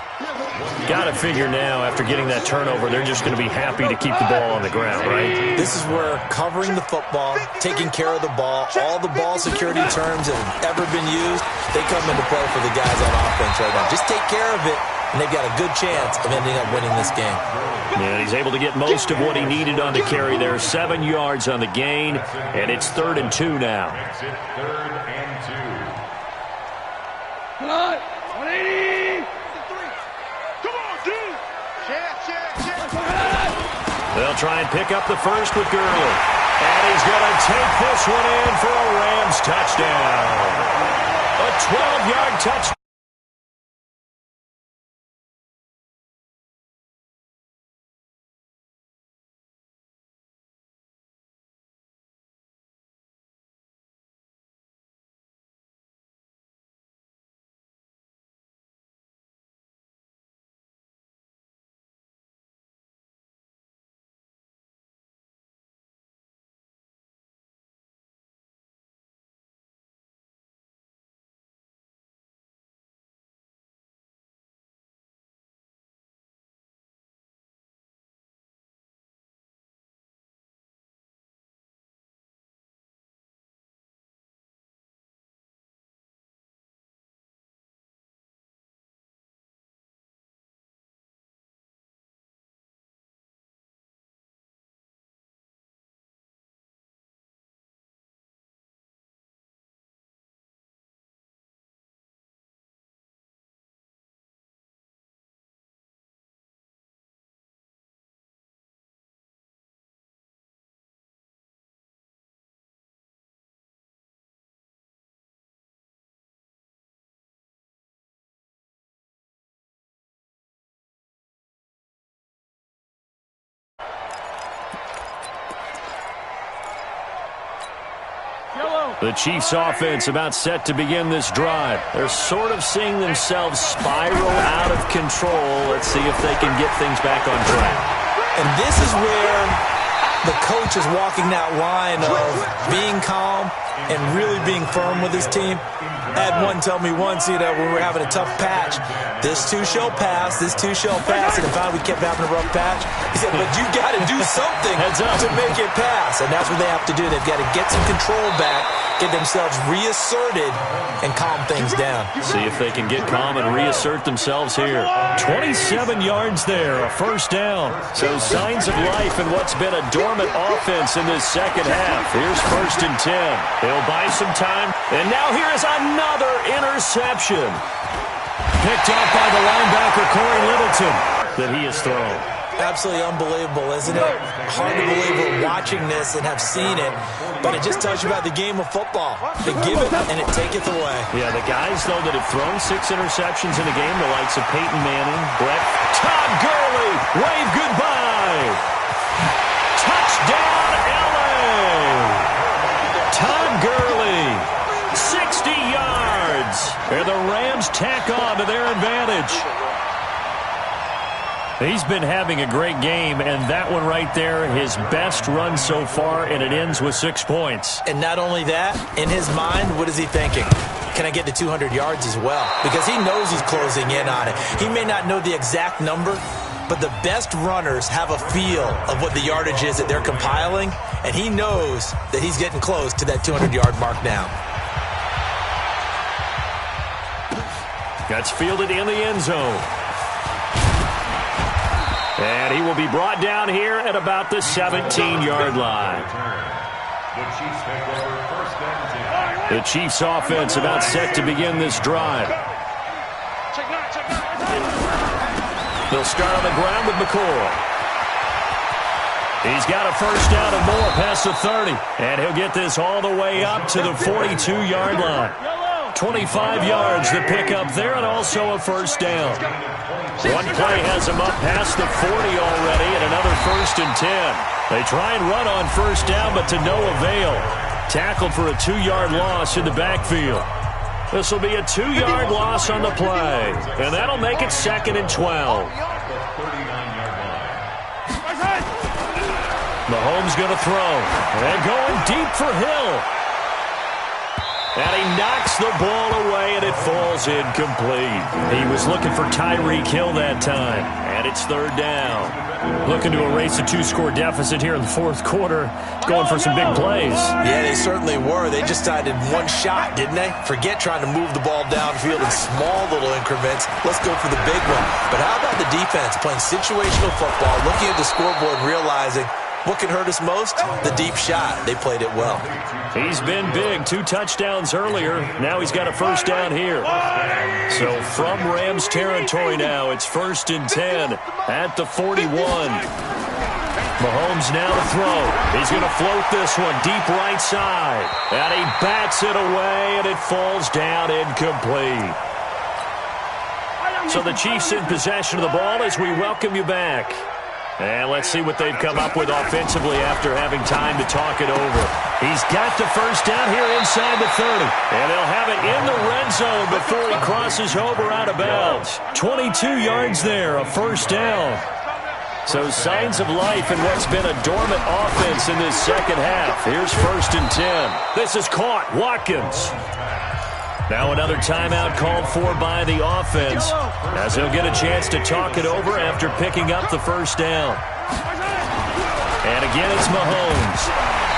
Got to figure now, after getting that turnover, they're just going to be happy to keep the ball on the ground, right? This is where covering the football, taking care of the ball, all the ball security terms that have ever been used, they come into play for the guys on offense right now. Just take care of it, and they've got a good chance of ending up winning this game. Yeah, he's able to get most of what he needed on the carry there. 7 yards on the gain, and it's 3rd and 2 now. Makes it 3rd and 2. Come on, 180. They'll try and pick up the first with Gurley. And he's going to take this one in for a Rams touchdown. A 12-yard touchdown. The Chiefs offense about set to begin this drive. They're sort of seeing themselves spiral out of control. Let's see if they can get things back on track. And this is where the coach is walking that line of being calm and really being firm with his team. I had one tell me once, when we were having a tough patch, this too shall pass, this too shall pass, and if we kept having a rough patch, he said, but you got to do something to make it pass, and that's what they have to do. They've got to get some control back, get themselves reasserted, and calm things down. See if they can get calm and reassert themselves here. 27 yards there, a first down. So signs of life in what's been a dormant offense in this second half. Here's 1st and 10. They'll buy some time, and now here is another interception. Picked off by the linebacker, Corey Littleton, that he has thrown. Absolutely unbelievable, isn't it? Hard to believe we're watching this and have seen it, but it just tells you about the game of football. They give it, and it taketh away. Yeah, the guys, though, that have thrown 6 interceptions in a game, the likes of Peyton Manning, Brett, Todd Gurley, wave goodbye. Touchdown, L.A. Todd Gurley, 60 yards, and the Rams tack on to their advantage. He's been having a great game, and that one right there, his best run so far, and it ends with 6 points. And not only that, in his mind, what is he thinking? Can I get to 200 yards as well? Because he knows he's closing in on it. He may not know the exact number, but the best runners have a feel of what the yardage is that they're compiling, and he knows that he's getting close to that 200-yard mark now. That's fielded in the end zone. And he will be brought down here at about the 17-yard line. The Chiefs offense about set to begin this drive. They'll start on the ground with McCoy. He's got a first down and more past the 30. And he'll get this all the way up to the 42-yard line. 25 yards to pick up there, and also a first down. One play has him up past the 40 already, and another 1st and 10. They try and run on first down, but to no avail. Tackled for a 2-yard loss in the backfield. This will be a 2-yard loss on the play, and that'll make it 2nd and 12. Mahomes going to throw, and going deep for Hill. And he knocks the ball away, and it falls incomplete. He was looking for Tyreek Hill that time, and it's 3rd down. Looking to erase a 2-score deficit here in the 4th quarter. Going for some big plays. Yeah, they certainly were. They just decided one shot, didn't they? Forget trying to move the ball downfield in small little increments. Let's go for the big one. But how about the defense playing situational football, looking at the scoreboard and realizing what can hurt us most? The deep shot. They played it well. He's been big. 2 touchdowns earlier. Now he's got a first down here. So from Rams territory now, it's 1st and 10 at the 41. Mahomes now to throw. He's going to float this one deep right side. And he bats it away, and it falls down incomplete. So the Chiefs in possession of the ball as we welcome you back. And let's see what they've come up with offensively after having time to talk it over. He's got the first down here inside the 30. And they'll have it in the red zone before he crosses over out of bounds. 22 yards there, a first down. So signs of life in what's been a dormant offense in this second half. Here's 1st and 10. This is caught. Watkins. Now another timeout called for by the offense as he'll get a chance to talk it over after picking up the first down. And again, it's Mahomes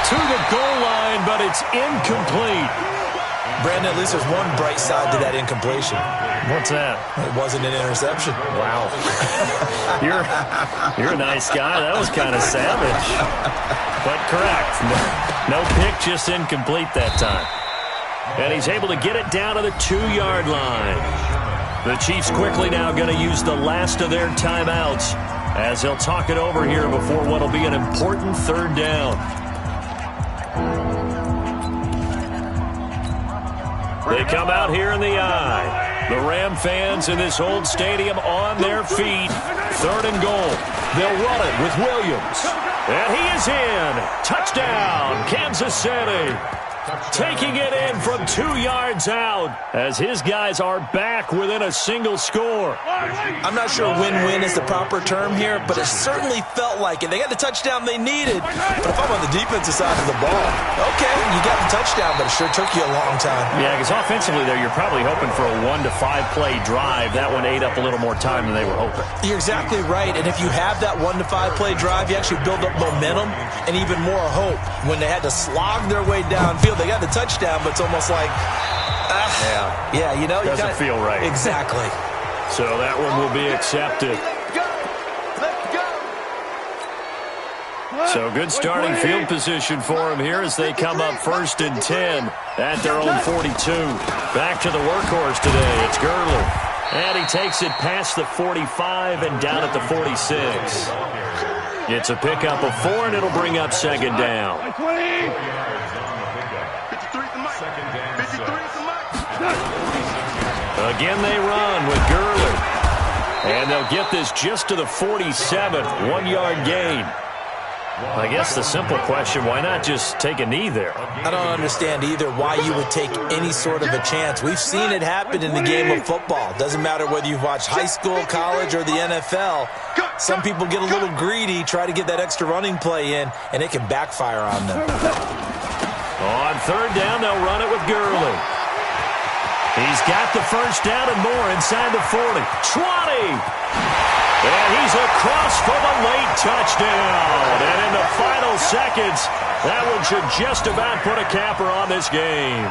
to the goal line, but it's incomplete. Brandon, at least there's one bright side to that incompletion. What's that? It wasn't an interception. Wow. You're a nice guy. That was kind of savage. But correct. No pick, just incomplete that time. And he's able to get it down to the 2-yard line. The Chiefs quickly now going to use the last of their timeouts as they'll talk it over here before what will be an important 3rd down. They come out here in the eye. The Ram fans in this old stadium on their feet. 3rd and goal. They'll run it with Williams. And he is in. Touchdown, Kansas City. taking it in from 2 yards out as his guys are back within a single score. I'm not sure win-win is the proper term here, but it certainly felt like it. They got the touchdown they needed, but if I'm on the defensive side of the ball, okay, you got the touchdown, but it sure took you a long time. Yeah, because offensively there, you're probably hoping for a 1 to 5 play drive. That one ate up a little more time than they were hoping. You're exactly right, and if you have that 1 to 5 play drive, you actually build up momentum and even more hope. When they had to slog their way downfield, they got the touchdown, but it's almost like, yeah, you know, doesn't feel right. Exactly. So that one will be accepted. So good starting field position for them here as they come up 1st and 10 at their own 42. Back to the workhorse today. It's Gurley. And he takes it past the 45 and down at the 46. It's a pickup of 4, and it'll bring up 2nd down. Again, they run with Gurley. And they'll get this just to the 47th, 1-yard gain. I guess the simple question, why not just take a knee there? I don't understand either why you would take any sort of a chance. We've seen it happen in the game of football. Doesn't matter whether you've watched high school, college, or the NFL. Some people get a little greedy, try to get that extra running play in, and it can backfire on them. On 3rd down, they'll run it with Gurley. He's got the 1st down and more inside the 40. 20! And he's across for the late touchdown. And in the final seconds, that one should just about put a capper on this game.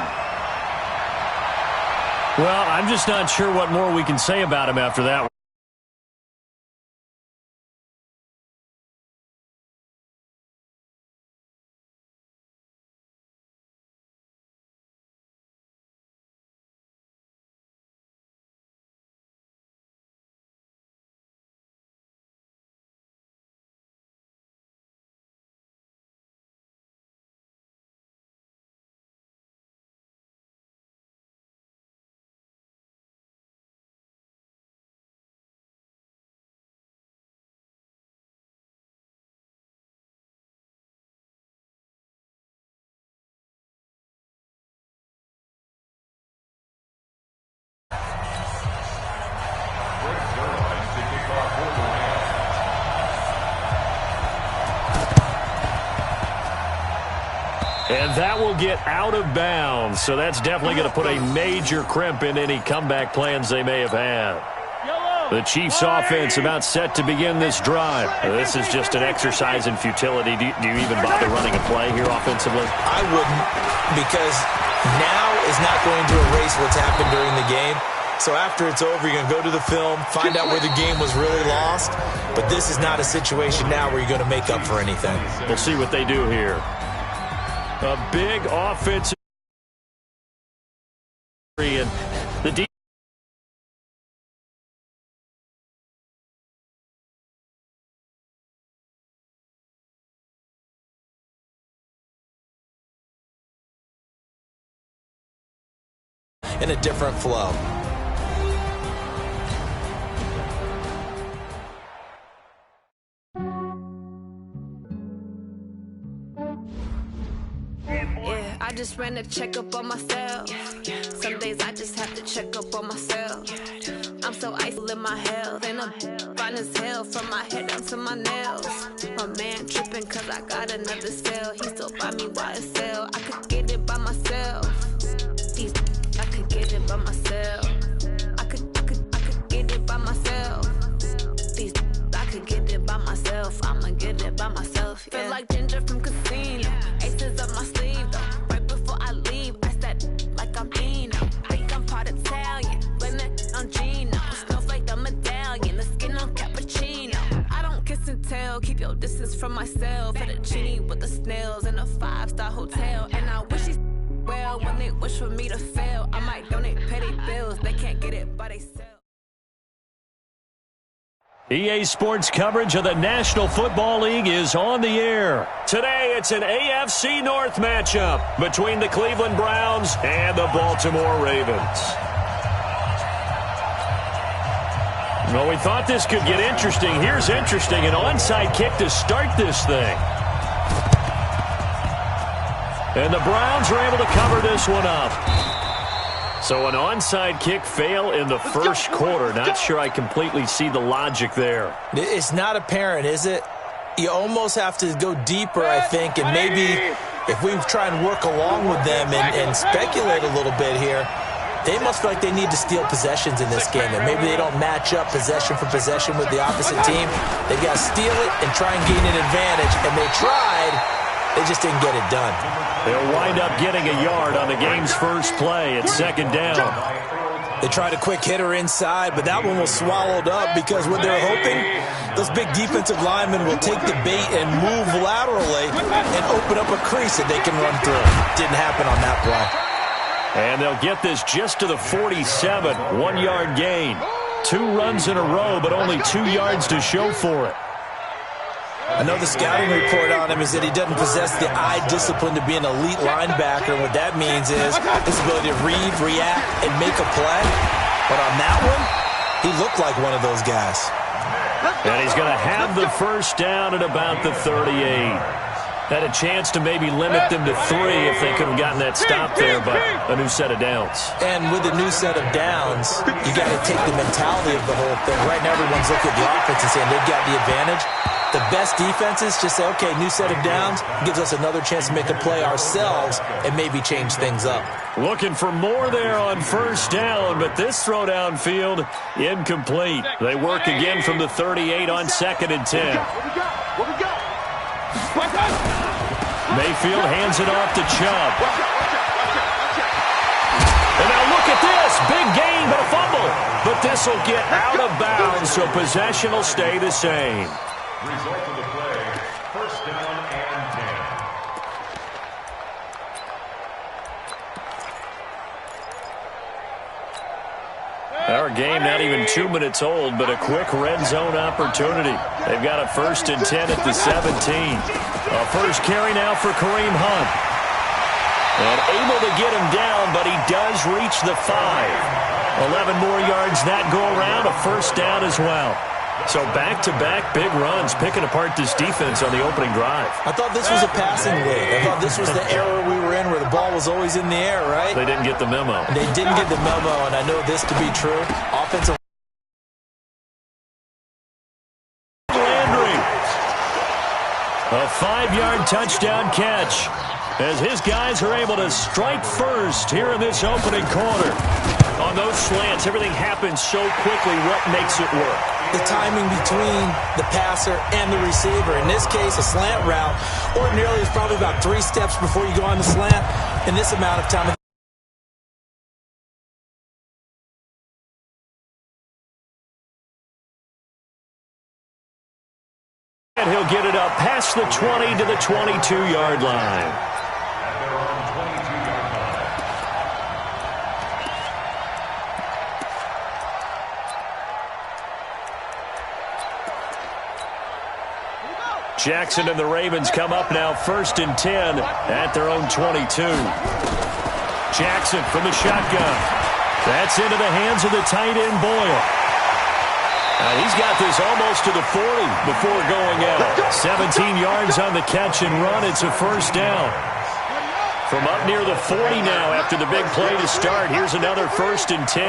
Well, I'm just not sure what more we can say about him after that one. And that will get out of bounds. So that's definitely going to put a major crimp in any comeback plans they may have had. The Chiefs offense about set to begin this drive. This is just an exercise in futility. Do you even bother running a play here offensively? I wouldn't, because now is not going to erase what's happened during the game. So after it's over, you're going to go to the film, find out where the game was really lost. But this is not a situation now where you're going to make up for anything. We'll see what they do here. A big offensive. And the defense. In a different flow. Yeah, I just ran a checkup on myself. Some days I just have to check up on myself. I'm so isolated in my health, and I'm fine as hell from my head down to my nails. My man tripping cause I got another cell. He still buy me YSL. I could get it by myself. I could get it by myself. I could get it by myself. I could get it by myself. I'ma get it by myself. Yeah. Feel like Ginger from Casino. Aces up my sleeve though. Right before I leave, I said like I'm Eno. Think I'm part Italian. Blame it on Gino. Snowflake the medallion. The skin on cappuccino. I don't kiss and tell. Keep your distance from myself. Fettuccine with the snails in a 5-star hotel. And I wish he's well when they wish for me to fail. I might donate petty bills. They can't get it, but they sell. EA Sports coverage of the National Football League is on the air. Today, it's an AFC North matchup between the Cleveland Browns and the Baltimore Ravens. Well, we thought this could get interesting. Here's interesting. An onside kick to start this thing. And the Browns are able to cover this one up. So an onside kick fail in the first quarter. Not sure I completely see the logic there. It's not apparent, is it? You almost have to go deeper, I think, and maybe if we try and work along with them and speculate a little bit here, they must feel like they need to steal possessions in this game, and maybe they don't match up possession for possession with the opposite team. They've got to steal it and try and gain an advantage, and they tried. They just didn't get it done. They'll wind up getting a yard on the game's first play at second down. They tried a quick hitter inside, but that one was swallowed up because what they're hoping, those big defensive linemen will take the bait and move laterally and open up a crease that they can run through. Didn't happen on that play. And they'll get this just to the 47, 1-yard gain. 2 runs in a row, but only 2 yards to show for it. I know the scouting report on him is that he doesn't possess the eye discipline to be an elite linebacker. And what that means is his ability to read, react, and make a play. But on that one, he looked like one of those guys. And he's going to have the first down at about the 38. Had a chance to maybe limit them to 3 if they could have gotten that stop there, but a new set of downs. And with a new set of downs, you got to take the mentality of the whole thing. Right now, everyone's looking at the offense and saying they've got the advantage. The best defenses just say, okay, new set of downs, gives us another chance to make a play ourselves and maybe change things up. Looking for more there on first down, but this throw downfield incomplete. They work again from the 38 on 2nd and 10. Mayfield hands it off to Chubb. And now look at this. Big gain, but a fumble. But this will get out of bounds, so possession will stay the same. Result of the play, first down and 10. Our game not even 2 minutes old, but a quick red zone opportunity. They've got a 1st and 10 at the 17. A first carry now for Kareem Hunt. And able to get him down, but he does reach the 5. 11 more yards that go around, a first down as well. So back-to-back big runs, picking apart this defense on the opening drive. I thought this was a passing league. I thought this was the era we were in where the ball was always in the air, right? They didn't get the memo. They didn't get the memo, and I know this to be true. Offensive Landry. A 5-yard touchdown catch as his guys are able to strike first here in this opening quarter. On those slants, everything happens so quickly. What makes it work? the timing between the passer and the receiver. In this case, a slant route ordinarily is probably about 3 steps before you go on the slant. In this amount of time, and he'll get it up past the 20 to the 22-yard line. Jackson and the Ravens come up now 1st and 10 at their own 22. Jackson from the shotgun. That's into the hands of the tight end Boyle. He's got this almost to the 40 before going out. 17 yards on the catch and run. It's a first down. From up near the 40 now after the big play to start. Here's another 1st and 10.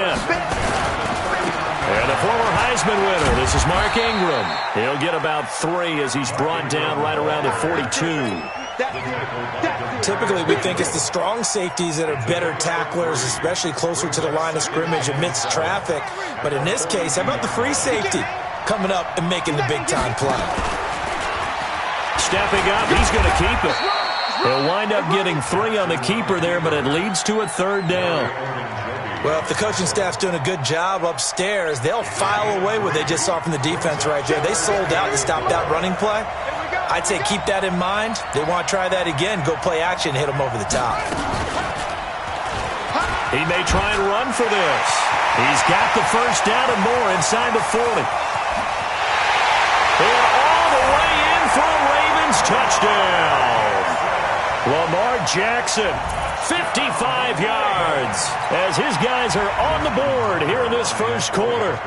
And the former Heisman winner, this is Mark Ingram. He'll get about 3 as he's brought down right around the 42. Typically, we think it's the strong safeties that are better tacklers, especially closer to the line of scrimmage amidst traffic. But in this case, how about the free safety coming up and making the big-time play? Stepping up, he's going to keep it. He'll wind up getting 3 on the keeper there, but it leads to a 3rd down. Well, if the coaching staff's doing a good job upstairs, they'll file away what they just saw from the defense right there. They sold out to stop that running play. I'd say keep that in mind. They want to try that again, go play action, hit them over the top. He may try and run for this. He's got the first down and more inside the 40. And all the way in for a Ravens touchdown. Lamar Jackson, 55 yards as his guys are on the board here in this first quarter.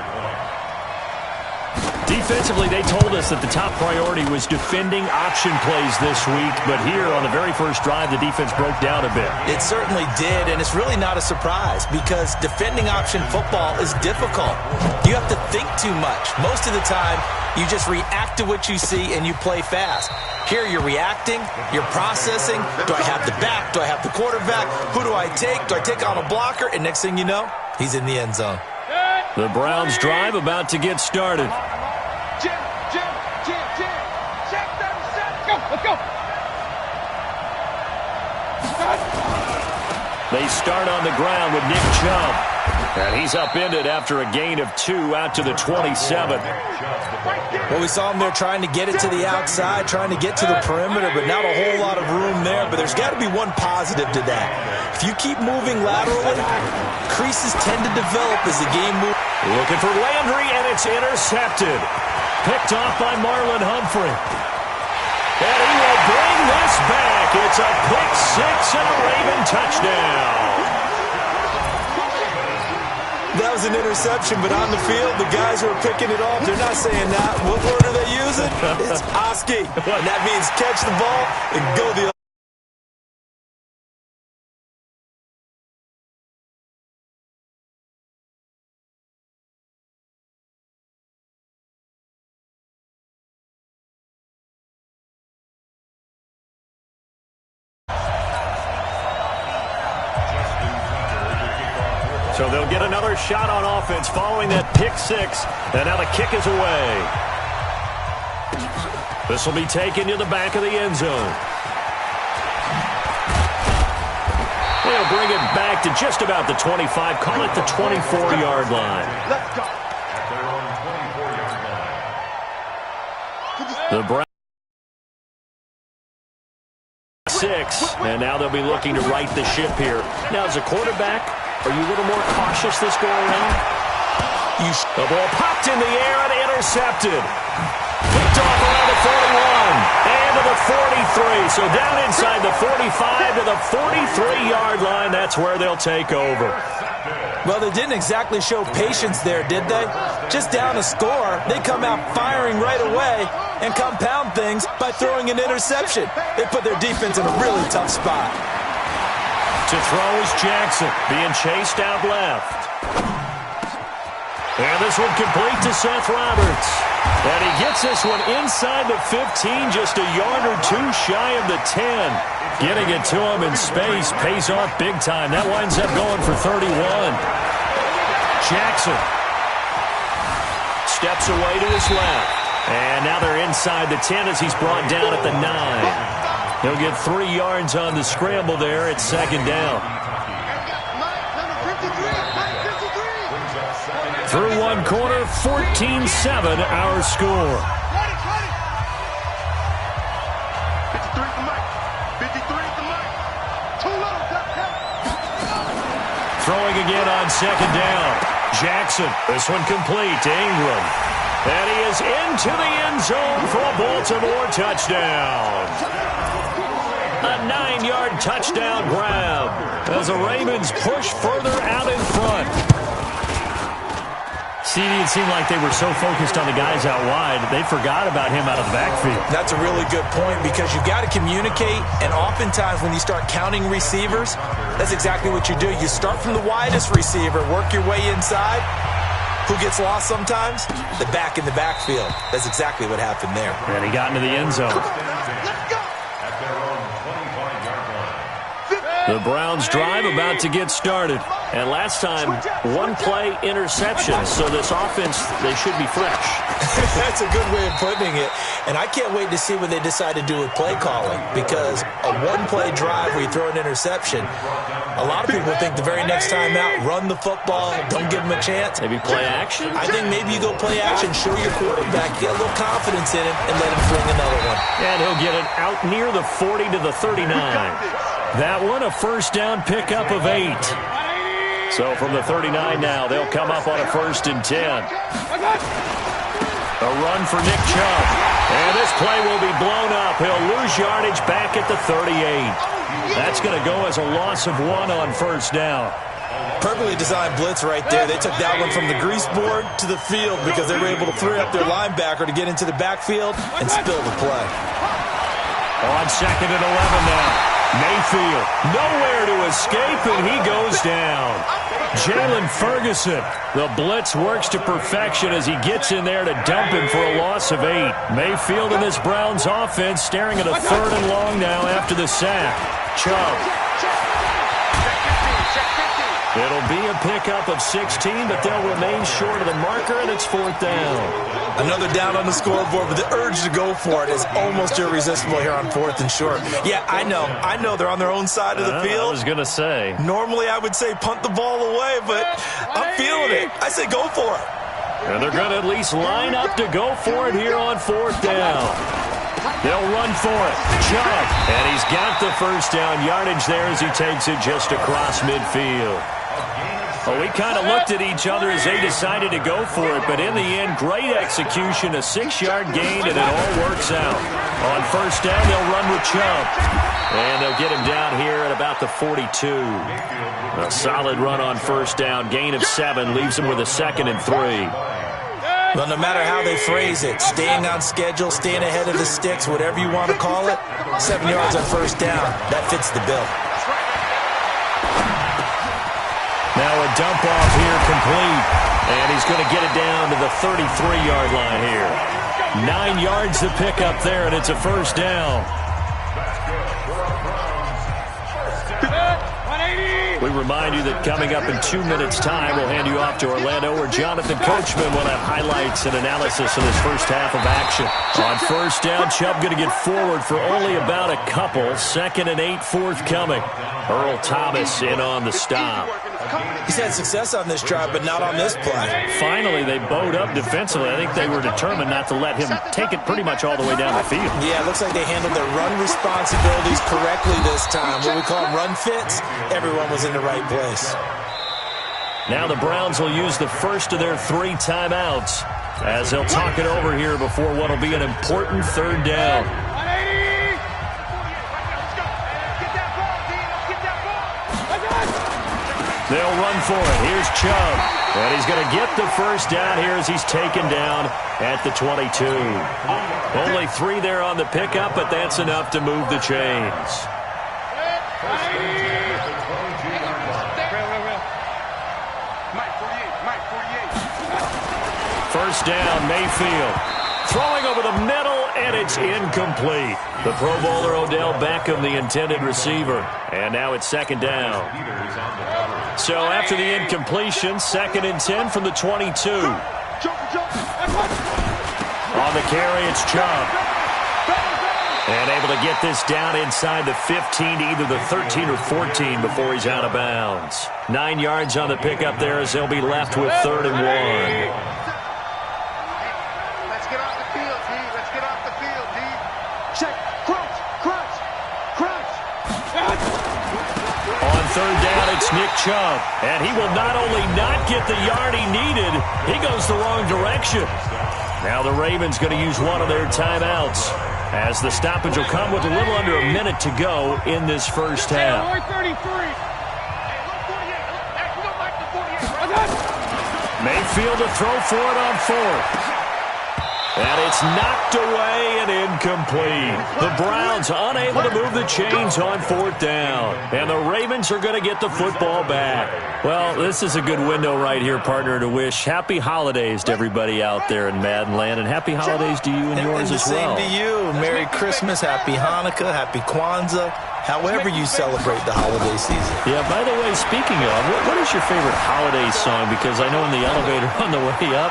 Defensively, they told us that the top priority was defending option plays this week, but here on the very first drive, the defense broke down a bit. It certainly did, and it's really not a surprise because defending option football is difficult. You have to think too much. Most of the time, you just react to what you see and you play fast. Here you're reacting, you're processing. Do I have the back? Do I have the quarterback? Who do I take? Do I take on a blocker? And next thing you know, he's in the end zone. The Browns drive about to get started. Jim. Check that set. Let's go. They start on the ground with Nick Chubb. And he's upended after a gain of 2 out to the 27. Well, we saw him there trying to get it to the outside, trying to get to the perimeter, but not a whole lot of room there. But there's got to be one positive to that. If you keep moving laterally, creases tend to develop as the game moves. Looking for Landry, and it's intercepted. Picked off by Marlon Humphrey. And he will bring this back. It's a pick six and a Raven touchdown. That was an interception, but on the field, the guys who are picking it off, they're not saying that. What word are they using? It's Oski. And that means catch the ball and go the other. So they'll get another shot on offense following that pick six. And now the kick is away. This will be taken to the back of the end zone. They'll bring it back to just about the 25. Call it the 24-yard line. Let's go. At their own 24-yard line. The Browns 6, and now they'll be looking to right the ship here. Now, as a quarterback, are you a little more cautious this go around? The ball popped in the air and intercepted. Picked off around the 41 and to the 43. So down inside the 45 to the 43-yard line. That's where they'll take over. Well, they didn't exactly show patience there, did they? Just down a score, they come out firing right away and compound things by throwing an interception. They put their defense in a really tough spot. To throw is Jackson, being chased out left. And this one complete to Seth Roberts. And he gets this one inside the 15, just a yard or two shy of the 10. Getting it to him in space pays off big time. That winds up going for 31. Jackson steps away to his left. And now they're inside the 10 as he's brought down at the 9. He'll get 3 yards on the scramble there at second down. Through one quarter, 14-7 our score. 53 at the mic. Too low. Throwing again on second down. Jackson, this one complete to Ingram. And he is into the end zone for a Baltimore touchdown. A 9-yard touchdown grab as the Ravens push further out in front. CD, it seemed like they were so focused on the guys out wide, they forgot about him out of the backfield. That's a really good point because you've got to communicate, and oftentimes when you start counting receivers, that's exactly what you do. You start from the widest receiver, work your way inside. Who gets lost sometimes? The back in the backfield. That's exactly what happened there. And he got into the end zone. At their own 25-yard line. The Browns drive about to get started. And last time, one-play interception. So this offense, they should be fresh. That's a good way of putting it. And I can't wait to see what they decide to do with play calling because a one-play drive where you throw an interception, a lot of people think the very next time out, run the football, don't give them a chance. Maybe play action? I think maybe you go play action, show your quarterback, get a little confidence in him, and let him fling another one. And he'll get it out near the 40 to the 39. That one, a first down pickup of 8. So from the 39 now, they'll come up on a 1st and 10. A run for Nick Chubb. And this play will be blown up. He'll lose yardage back at the 38. That's going to go as a loss of 1 on 1st down. Perfectly designed blitz right there. They took that one from the grease board to the field because they were able to free up their linebacker to get into the backfield and spill the play. On 2nd and 11 now. Mayfield, nowhere to escape, and he goes down. Jalen Ferguson, the blitz works to perfection as he gets in there to dump him for a loss of 8. Mayfield and this Browns offense staring at a 3rd and long now after the sack. Chubb. It'll be a pickup of 16, but they'll remain short of the marker, and it's 4th down. Another down on the scoreboard, but the urge to go for it is almost irresistible here on 4th and short. Yeah, I know they're on their own side of the field. I was going to say. Normally I would say punt the ball away, but I'm feeling it. I say go for it. And they're going to at least line up to go for it here on 4th down. They'll run for it. Chubb. And he's got the first down yardage there as he takes it just across midfield. Well, we kind of looked at each other as they decided to go for it, but in the end, great execution, a 6-yard gain, and it all works out. On 1st down, they'll run with Chubb. And they'll get him down here at about the 42. A solid run on 1st down, gain of 7, leaves him with a 2nd and 3. Well, no matter how they phrase it, staying on schedule, staying ahead of the sticks, whatever you want to call it, 7 yards on 1st down, that fits the bill. Now a dump off here complete, and he's going to get it down to the 33-yard line here. 9 yards to pick up there, and it's a 1st down. We remind you that coming up in 2 minutes' time, we'll hand you off to Orlando, where Jonathan Coachman will have highlights and analysis of this first half of action. On 1st down, Chubb going to get forward for only about a couple. 2nd and 8 forthcoming. Earl Thomas in on the stop. He's had success on this drive, but not on this play. Finally, they bowed up defensively. I think they were determined not to let him take it pretty much all the way down the field. Yeah, it looks like they handled their run responsibilities correctly this time. What we call them run fits, everyone was in the right place. Now the Browns will use the first of their 3 timeouts as they'll talk it over here before what will be an important 3rd down. They'll run for it. Here's Chubb. And he's going to get the first down here as he's taken down at the 22. Only 3 there on the pickup, but that's enough to move the chains. First down, Mayfield. Throwing over the middle, and it's incomplete. The Pro Bowler Odell Beckham, the intended receiver. And now it's 2nd down. So after the incompletion, 2nd and 10 from the 22. On the carry, it's Chubb. And able to get this down inside the 15 to either the 13 or 14 before he's out of bounds. 9 yards on the pickup there as they'll be left with 3rd and 1. Let's get off the field, D. Let's get off the field, D. Check. Crunch, crunch, crunch. On 3rd down, it's Nick Chubb. And he will not only not get the yard he needed, he goes the wrong direction. Now the Ravens going to use one of their timeouts as the stoppage will come with a little under a minute to go in this first half. Mayfield to throw for it on 4th. And it's knocked away and incomplete. The Browns unable to move the chains on 4th down. And the Ravens are going to get the football back. Well, this is a good window right here, partner, to wish happy holidays to everybody out there in Madden Land. And happy holidays to you and yours as well. Same to you. Merry Christmas, Happy Hanukkah, Happy Kwanzaa. However you celebrate the holiday season. Yeah, by the way, speaking of, what is your favorite holiday song? Because I know in the elevator on the way up,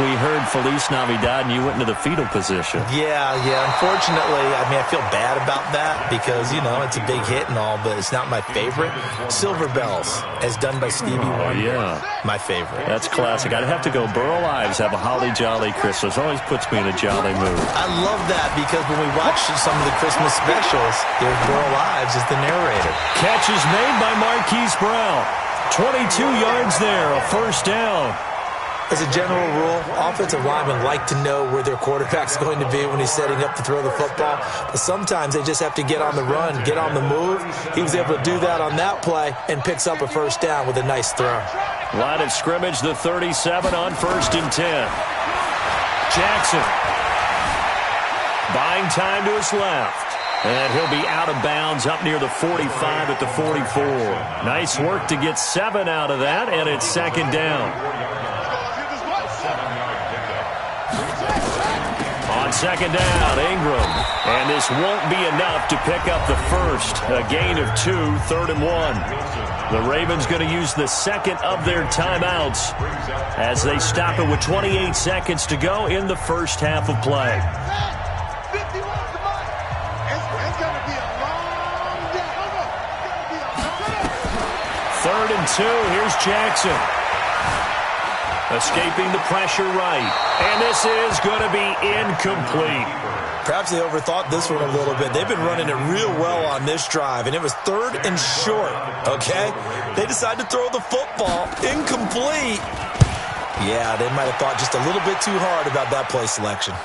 we heard Feliz Navidad and you went into the fetal position. Yeah. Unfortunately, I mean, I feel bad about that because, you know, it's a big hit and all, but it's not my favorite. Silver Bells, as done by Stevie Wonder. Yeah. My favorite. That's classic. I'd have to go Burl Ives, Have a Holly Jolly Christmas. Always puts me in a jolly mood. I love that because when we watch some of the Christmas specials, there's Burl Ives as the narrator. Catch is made by Marquise Brown. 22 yards there, a 1st down. As a general rule, offensive linemen like to know where their quarterback's going to be when he's setting up to throw the football. But sometimes they just have to get on the run, get on the move. He was able to do that on that play and picks up a first down with a nice throw. Line of scrimmage, the 37 on 1st and 10. Jackson. Buying time to his left. And he'll be out of bounds up near the 45 at the 44. Nice work to get 7 out of that, and it's 2nd down. On 2nd down, Ingram. And this won't be enough to pick up the first. A gain of 2, 3rd and 1. The Ravens going to use the second of their timeouts as they stop it with 28 seconds to go in the first half of play. 3rd and 2. Here's Jackson. Escaping the pressure right. And this is going to be incomplete. Perhaps they overthought this one a little bit. They've been running it real well on this drive, and it was 3rd and short, okay? They decided to throw the football. Incomplete. Yeah, they might have thought just a little bit too hard about that play selection.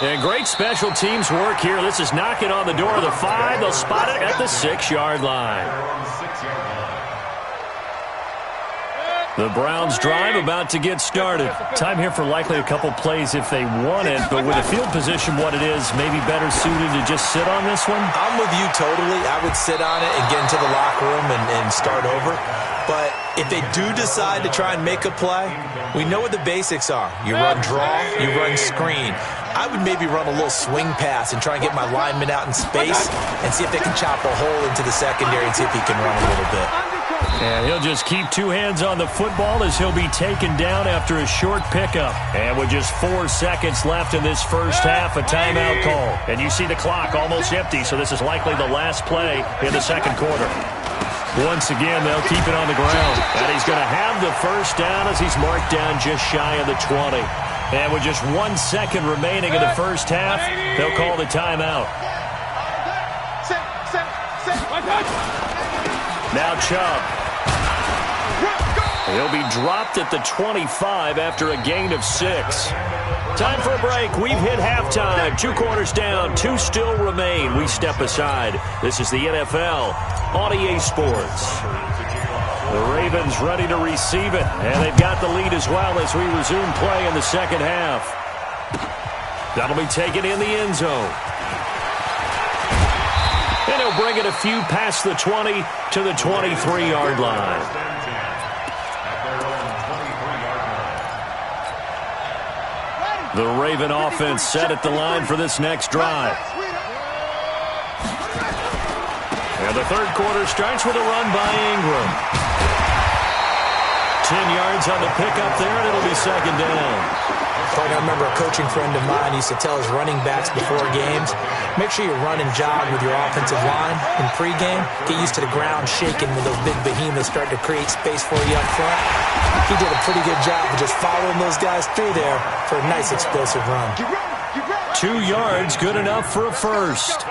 And great special teams work here. This is knocking on the door of the 5. They'll spot it at the 6-yard line. The Browns drive about to get started. Time here for likely a couple plays if they want it, but with the field position what it is, maybe better suited to just sit on this one? I'm with you totally. I would sit on it and get into the locker room and start over. But if they do decide to try and make a play, we know what the basics are. You run draw, you run screen. I would maybe run a little swing pass and try and get my lineman out in space and see if they can chop a hole into the secondary and see if he can run a little bit. And he'll just keep 2 hands on the football as he'll be taken down after a short pickup. And with just 4 seconds left in this first half, a timeout call. And you see the clock almost empty, so this is likely the last play in the second quarter. Once again, they'll keep it on the ground. And he's going to have the first down as he's marked down just shy of the 20. And with just 1 second remaining in the first half, they'll call the timeout. Now Chubb. He'll be dropped at the 25 after a gain of 6. Time for a break. We've hit halftime. 2 quarters down. 2 still remain. We step aside. This is the NFL on EA Sports. The Ravens ready to receive it, and they've got the lead as well as we resume play in the second half. That'll be taken in the end zone. And he'll bring it a few past the 20 to the 23-yard line. The Raven offense set at the line for this next drive. And the third quarter starts with a run by Ingram. 10 yards on the pickup there, and it'll be second down. I remember a coaching friend of mine used to tell his running backs before games, make sure you run and jog with your offensive line in pregame. Get used to the ground shaking when those big behemoths start to create space for you up front. He did a pretty good job of just following those guys through there for a nice explosive run. 2 yards, good enough for a first.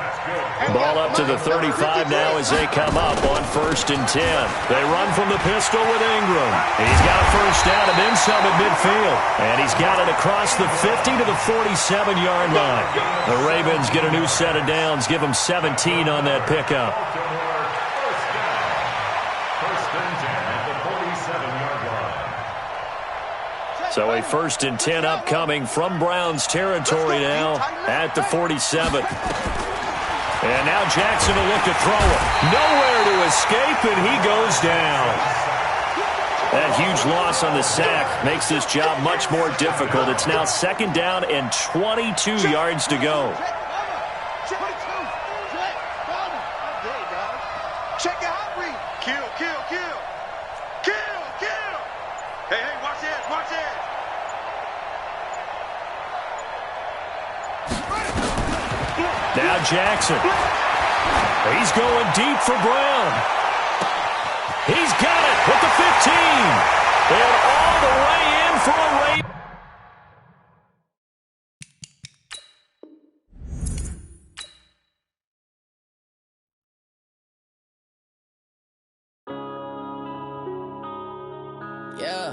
Ball up to the 35 now as they come up on 1st and 10. They run from the pistol with Ingram. He's got a first down and then some at midfield. And he's got it across the 50 to the 47-yard line. The Ravens get a new set of downs, give them 17 on that pickup. First and 10 at the 47-yard line. So a 1st and 10 upcoming from Browns territory now at the 47. And now Jackson will look to throw it. Nowhere to escape, and he goes down. That huge loss on the sack makes this job much more difficult. It's now second down and 22 yards to go. Check it out, Reed. Kill. Hey, watch this. Now Jackson. He's going deep for Brown. He's got it at the 15. And all the way in for a race. Yeah.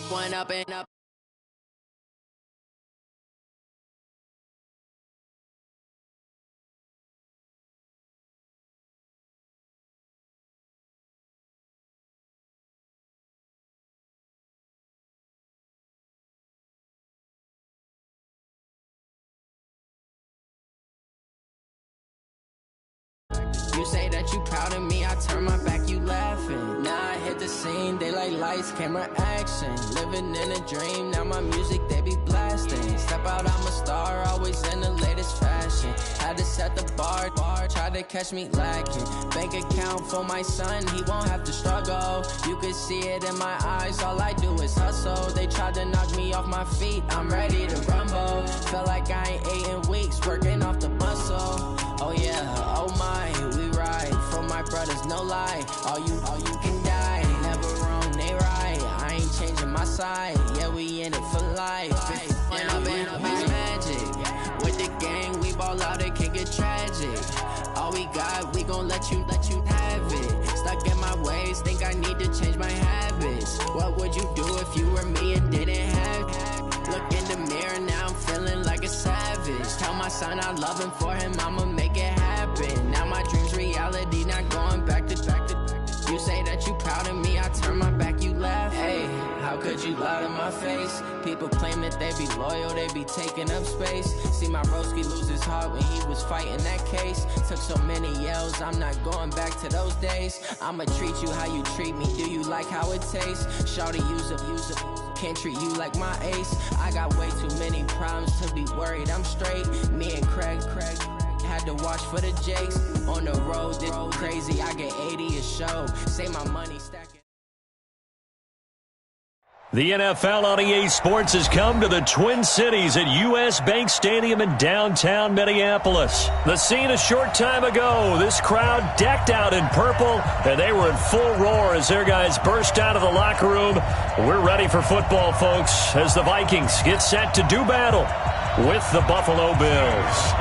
One up and up. You say that you proud of me, I turn my back, you laughing. Now I hit the scene, they like lights, camera, action. Living in a dream, now my music, they be blasting. Step out, I'm a star, always in the latest fashion. Had to set the bar, try to catch me lacking. Bank account for my son, he won't have to struggle. You can see it in my eyes, all I do is hustle. They tried to knock me off my feet, I'm ready to rumble. Felt like I ain't ate in weeks, working off the muscle. Oh yeah, oh my, we ride for my brothers, no lie. All you can die, never wrong, they right. I ain't changing my side, yeah, we in it for life. When up and up is magic. With the gang, we ball out, it can get tragic. All we got, we gon' let you have it. Stuck in my ways, think I need to change my habits. What would you do if you were me and didn't have it? Look in the mirror, now I'm feeling like a savage. Tell my son I love him, for him I'ma make it happen. Now my dream's reality, not going back to. You say that you proud of me, I turn my back, you laugh. Hey, how could you lie to my face? People claim that they be loyal, they be taking up space. See my broski lose his heart when he was fighting that case. Took so many yells, I'm not going back to those days. I'ma treat you how you treat me, do you like how it tastes? Shawty, use up, can't treat you like my ace. I got way too many problems to be worried, I'm straight. Me and Craig had to watch for the Jakes. On the road, this crazy, I get 80 a show. Say my money stacking. The NFL on EA Sports has come to the Twin Cities at U.S. Bank Stadium in downtown Minneapolis. The scene a short time ago, this crowd decked out in purple, and they were in full roar as their guys burst out of the locker room. We're ready for football, folks, as the Vikings get set to do battle with the Buffalo Bills.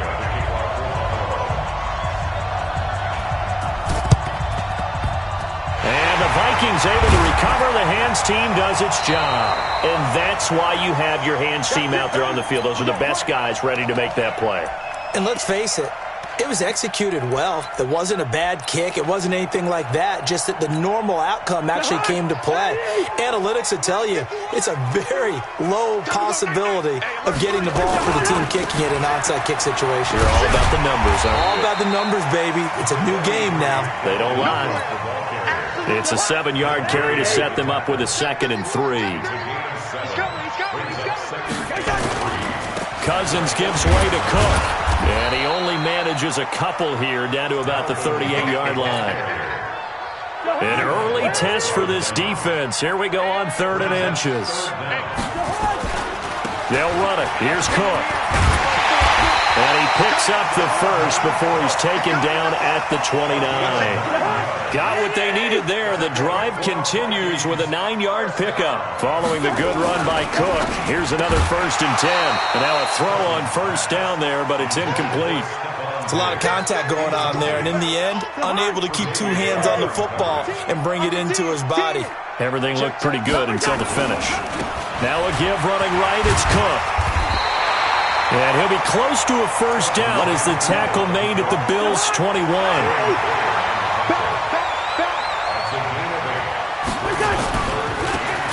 And the Vikings able to recover. The hands team does its job. And that's why you have your hands team out there on the field. Those are the best guys ready to make that play. And let's face it, it was executed well. It wasn't a bad kick. It wasn't anything like that. Just that the normal outcome actually came to play. Analytics will tell you it's a very low possibility of getting the ball for the team kicking it in an onside kick situation. You're all about the numbers, aren't you? All about the numbers, baby. It's a new game now. They don't lie. It's a 7-yard carry to set them up with a 2nd and 3. Cousins gives way to Cook. And he only manages a couple here down to about the 38-yard line. An early test for this defense. Here we go on 3rd and inches. They'll run it. Here's Cook. And he picks up the first before he's taken down at the 29. Got what they needed there. The drive continues with a 9-yard pickup. Following the good run by Cook, here's another 1st and 10. And now a throw on 1st down there, but it's incomplete. It's a lot of contact going on there, and in the end, unable to keep 2 hands on the football and bring it into his body. Everything looked pretty good until the finish. Now a give running right, it's Cook. And he'll be close to a 1st down as the tackle made at the Bills' 21.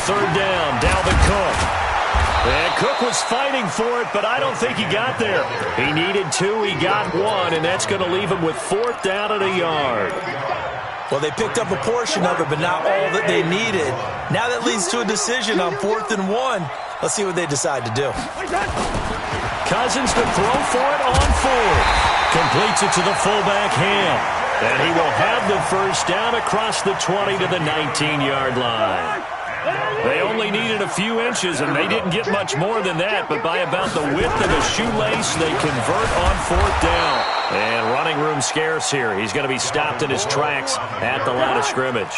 3rd down, Dalvin Cook. And Cook was fighting for it, but I don't think he got there. He needed 2, he got 1, and that's going to leave him with 4th down at a yard. Well, they picked up a portion of it, but not all that they needed. Now that leads to a decision on 4th and 1. Let's see what they decide to do. Cousins to throw for it on 4th. Completes it to the fullback, Ham. And he will have the 1st down across the 20 to the 19-yard line. They only needed a few inches, and they didn't get much more than that, but by about the width of a shoelace, they convert on 4th down. And running room scarce here. He's going to be stopped in his tracks at the line of scrimmage.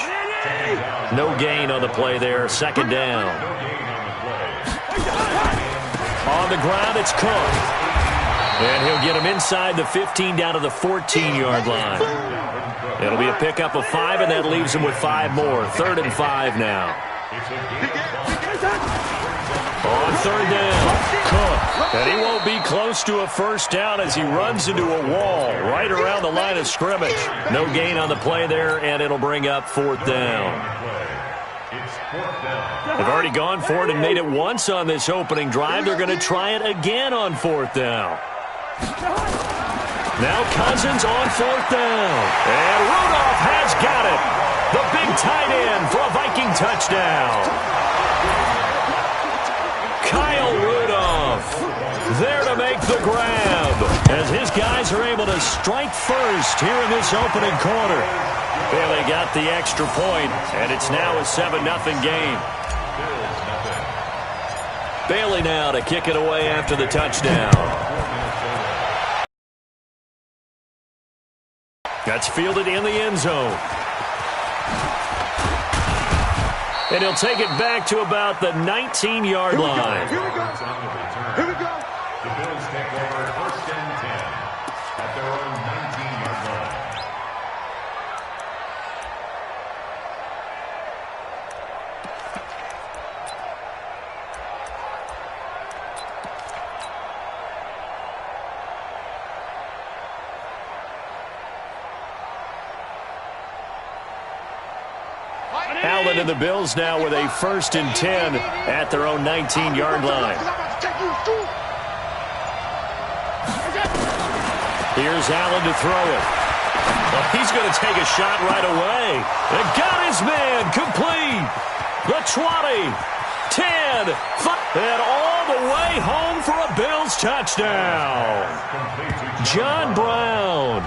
No gain on the play there. 2nd down. On the ground, it's Cook. And he'll get him inside the 15 down to the 14-yard line. It'll be a pickup of 5, and that leaves him with 5 more. 3rd and 5 now. On 3rd down, Cook. And he won't be close to a first down as he runs into a wall right around the line of scrimmage. No gain on the play there, and it'll bring up 4th down. They've already gone for it and made it once on this opening drive. They're going to try it again on 4th down. Now Cousins on 4th down. And Rudolph has got it. The big tight end for a Viking touchdown. Kyle Rudolph there to make the grab as his guys are able to strike first here in this opening quarter. Bailey got the extra point, and it's now a 7-0 game. Bailey now to kick it away after the touchdown. That's fielded in the end zone. And he'll take it back to about the 19-yard line. Here we go. Here we go. The Bills take over 1st and 10 at their own 19-yard line. Allen and the Bills now with a 1st and 10 at their own 19-yard line. Here's Allen to throw it. Well, he's going to take a shot right away. And got his man complete. The 20, 10, 5, and all the way home for a Bills touchdown. John Brown,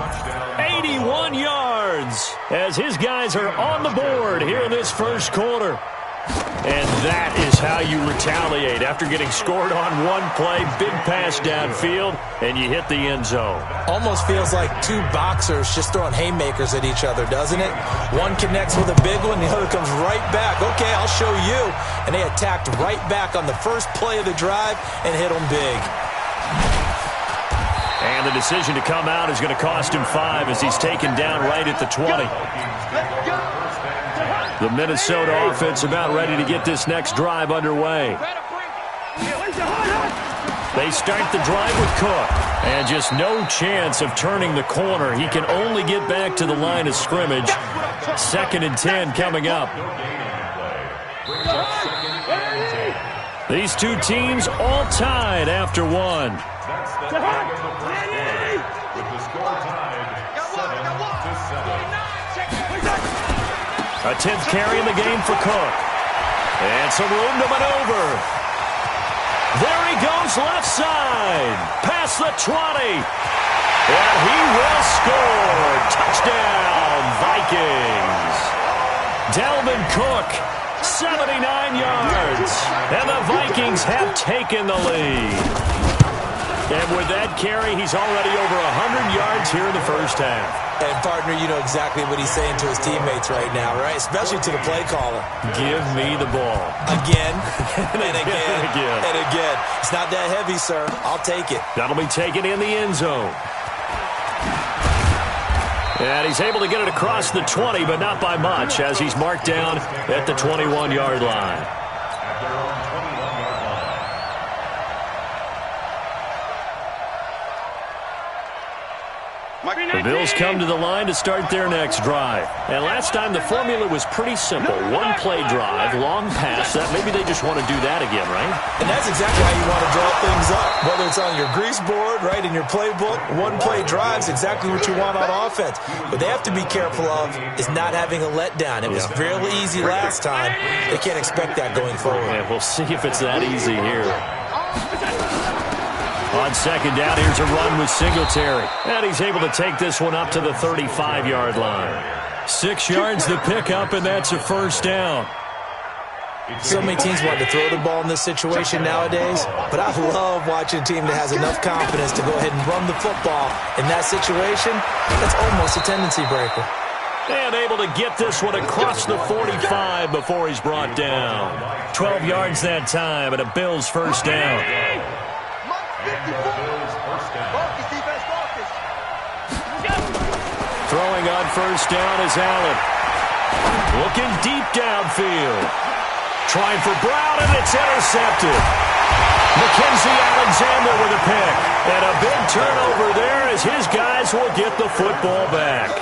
81 yards, as his guys are on the board here in this first quarter. And that is how you retaliate after getting scored on one play, big pass downfield, and you hit the end zone. Almost feels like 2 boxers just throwing haymakers at each other, doesn't it? One connects with a big one, the other comes right back. Okay, I'll show you. And they attacked right back on the first play of the drive and hit them big. And the decision to come out is going to cost him 5 as he's taken down right at the 20. The Minnesota offense about ready to get this next drive underway. They start the drive with Cook. And just no chance of turning the corner. He can only get back to the line of scrimmage. 2nd and 10 coming up. These two teams all tied after one. That's the end of the first quarter, with the score tied 7-7. A 10th carry in the game for Cook. And some room to maneuver. There he goes left side. Past the 20. And he will score. Touchdown, Vikings. Dalvin Cook, 79 yards. And the Vikings have taken the lead. And with that carry, he's already over 100 yards here in the first half. And, partner, you know exactly what he's saying to his teammates right now, right? Especially to the play caller. Give me the ball. Again, and again, and again. It's not that heavy, sir. I'll take it. That'll be taken in the end zone. And he's able to get it across the 20, but not by much, as he's marked down at the 21-yard line. The Bills come to the line to start their next drive. And last time the formula was pretty simple. One play drive, long pass. That maybe they just want to do that again, right? And that's exactly how you want to draw things up. Whether it's on your grease board, right, in your playbook, one play drive's exactly what you want on offense. What they have to be careful of is not having a letdown. It was fairly easy last time. They can't expect that going forward. Yeah, we'll see if it's that easy here. On 2nd down, here's a run with Singletary. And he's able to take this one up to the 35-yard line. 6 yards the pickup, and that's a first down. So many teams want to throw the ball in this situation nowadays, but I love watching a team that has enough confidence to go ahead and run the football. In that situation, that's almost a tendency breaker. And able to get this one across the 45 before he's brought down. 12 yards that time, and a Bills first down. And the Bills first down. Throwing on first down is Allen. Looking deep downfield. Trying for Brown, and it's intercepted. Mackenzie Alexander with a pick. And a big turnover there as his guys will get the football back.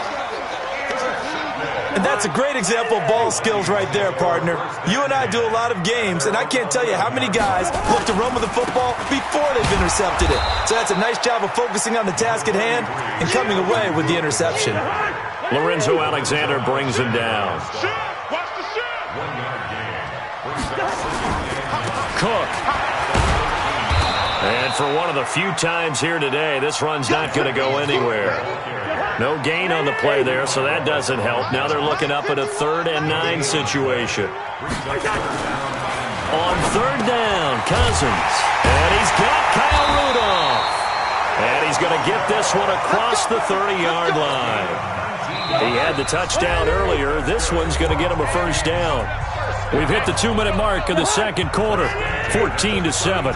And that's a great example of ball skills right there, partner. You and I do a lot of games, and I can't tell you how many guys look to run with the football before they've intercepted it. So that's a nice job of focusing on the task at hand and coming away with the interception. Lorenzo Alexander brings him down. Cook. And for one of the few times here today, this run's not going to go anywhere. No gain on the play there, so that doesn't help. Now they're looking up at a 3rd and 9 situation. On 3rd down, Cousins. And he's got Kyle Rudolph. And he's going to get this one across the 30-yard line. He had the touchdown earlier. This one's going to get him a first down. We've hit the 2-minute mark of the second quarter, 14-7.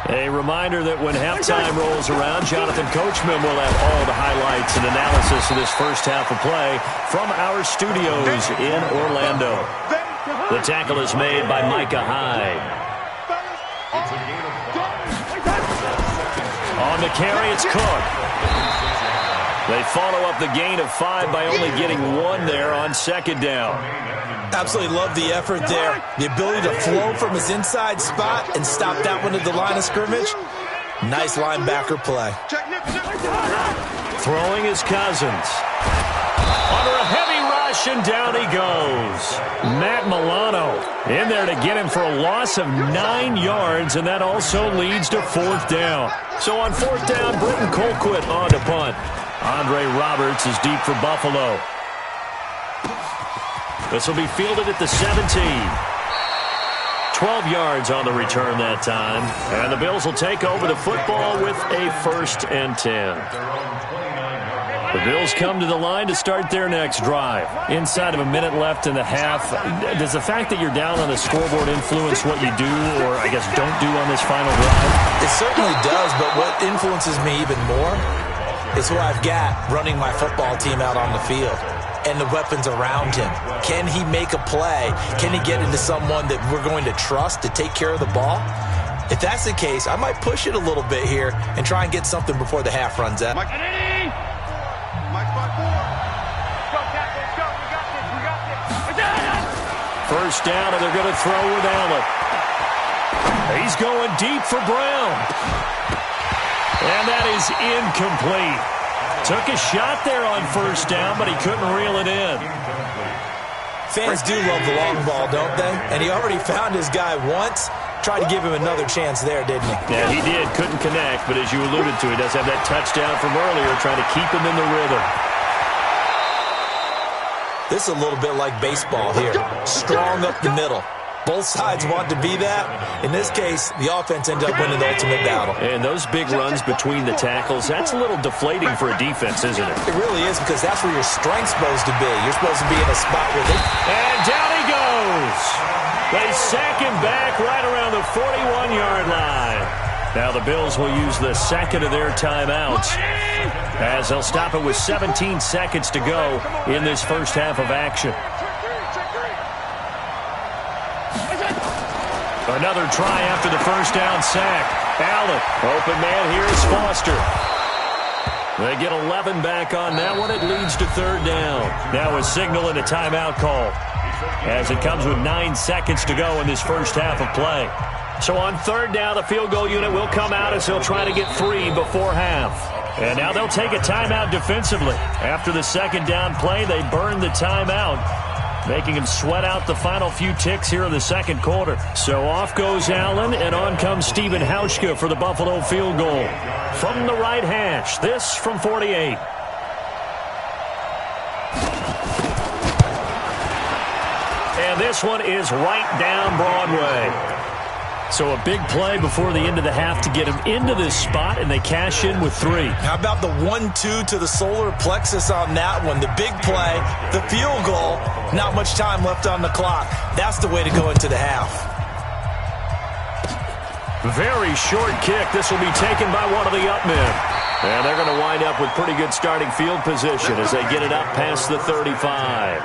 A reminder that when halftime rolls around, Jonathan Coachman will have all the highlights and analysis of this first half of play from our studios in Orlando. The tackle is made by Micah Hyde. On the carry, it's Cook. They follow up the gain of 5 by only getting 1 there on 2nd down. Absolutely love the effort there. The ability to flow from his inside spot and stop that one at the line of scrimmage. Nice linebacker play. Throwing is Cousins. Under a heavy rush, and down he goes. Matt Milano in there to get him for a loss of 9 yards, and that also leads to 4th down. So on 4th down, Britton Colquitt on to punt. Andre Roberts is deep for Buffalo. This will be fielded at the 17. 12 yards on the return that time. And the Bills will take over the football with a 1st and 10. The Bills come to the line to start their next drive. Inside of a minute left in the half, does the fact that you're down on the scoreboard influence what you do, or I guess don't do on this final drive? It certainly does, but what influences me even more is who I've got running my football team out on the field and the weapons around him. Can he make a play? Can he get into someone that we're going to trust to take care of the ball? If that's the case, I might push it a little bit here and try and get something before the half runs out. Mike 5-4. Go, Captain, go. We got this. We got this. First down, and they're going to throw with Allen. He's going deep for Brown. And that is incomplete. Took a shot there on first down, but he couldn't reel it in. Fans do love the long ball, don't they? And he already found his guy once. Tried to give him another chance there, didn't he? Yeah, he did. Couldn't connect, but as you alluded to, he does have that touchdown from earlier, trying to keep him in the rhythm. This is a little bit like baseball here. Strong up the middle. Both sides want to be that. In this case, the offense ended up winning the ultimate battle. And those big runs between the tackles, that's a little deflating for a defense, isn't it? It really is, because that's where your strength's supposed to be. You're supposed to be in a spot where they... And down he goes. They sack him back right around the 41-yard line. Now the Bills will use the second of their timeouts, as they'll stop it with 17 seconds to go in this first half of action. Another try after the first down sack. Allen, open man, here's Foster. They get 11 back on that one. It leads to 3rd down. Now a signal and a timeout call, as it comes with 9 seconds to go in this first half of play. So on 3rd down, the field goal unit will come out as they'll try to get 3 before half. And now they'll take a timeout defensively. After the 2nd down play, they burn the timeout, making him sweat out the final few ticks here in the second quarter. So off goes Allen, and on comes Steven Hauschka for the Buffalo field goal. From the right hash, this from 48. And this one is right down Broadway. So a big play before the end of the half to get him into this spot, and they cash in with 3. How about the 1-2 to the solar plexus on that one? The big play, the field goal, not much time left on the clock. That's the way to go into the half. Very short kick. This will be taken by one of the up men. And they're going to wind up with pretty good starting field position as they get it up past the 35.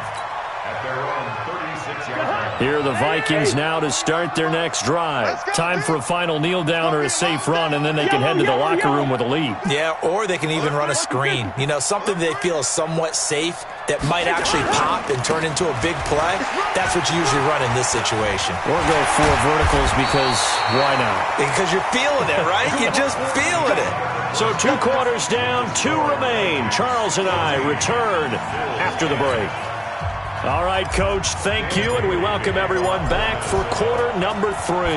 Here are the Vikings now to start their next drive. Time for a final kneel down or a safe run, and then they can head to the locker room with a lead. Yeah, or they can even run a screen. You know, something they feel is somewhat safe that might actually pop and turn into a big play. That's what you usually run in this situation. Or go 4 verticals because why not? Because you're feeling it, right? You're just feeling it. So 2 quarters down, 2 remain. Charles and I return after the break. All right, Coach, thank you, and we welcome everyone back for quarter number 3.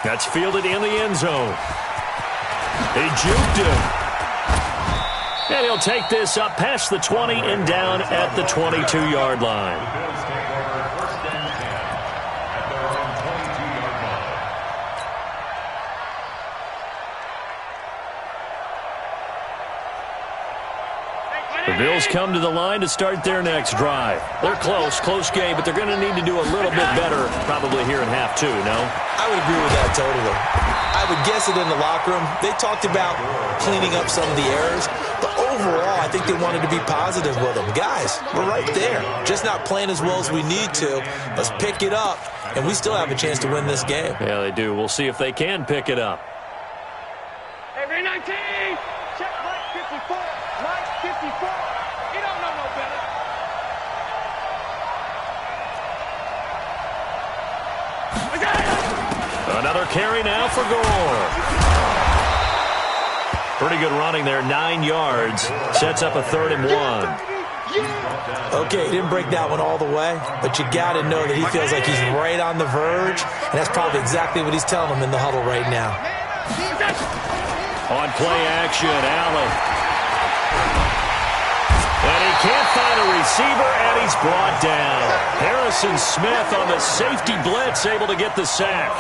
That's fielded in the end zone. He juked him. And he'll take this up past the 20 and down at the 22-yard line. The Bills come to the line to start their next drive. They're close game, but they're going to need to do a little bit better probably here in half 2, no? I would agree with that totally. I would guess it in the locker room. They talked about cleaning up some of the errors, but overall, I think they wanted to be positive with them. Guys, we're right there. Just not playing as well as we need to. Let's pick it up, and we still have a chance to win this game. Yeah, they do. We'll see if they can pick it up. Hey, Ray 19! Check Mike 54. Mike 54. You don't know no better. Another carry now for Gore. Pretty good running there, 9 yards. Sets up a 3rd and 1. Okay, he didn't break that one all the way, but you got to know that he feels like he's right on the verge, and that's probably exactly what he's telling them in the huddle right now. On play action, Allen. And he can't find a receiver, and he's brought down. Harrison Smith on the safety blitz, able to get the sack.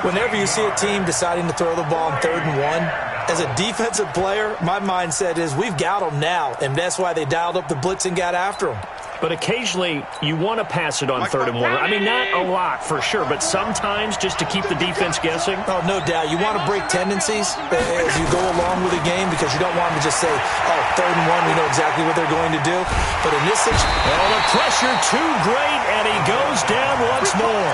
Whenever you see a team deciding to throw the ball on 3rd and 1, as a defensive player, my mindset is we've got them now, and that's why they dialed up the blitz and got after them. But occasionally, you want to pass it on 3rd and 1. I mean, not a lot, for sure, but sometimes just to keep the defense guessing. Oh, no doubt. You want to break tendencies as you go along with the game because you don't want them to just say, oh, 3rd and 1, we know exactly what they're going to do. But in this situation... Oh, the pressure too great, and he goes down once more.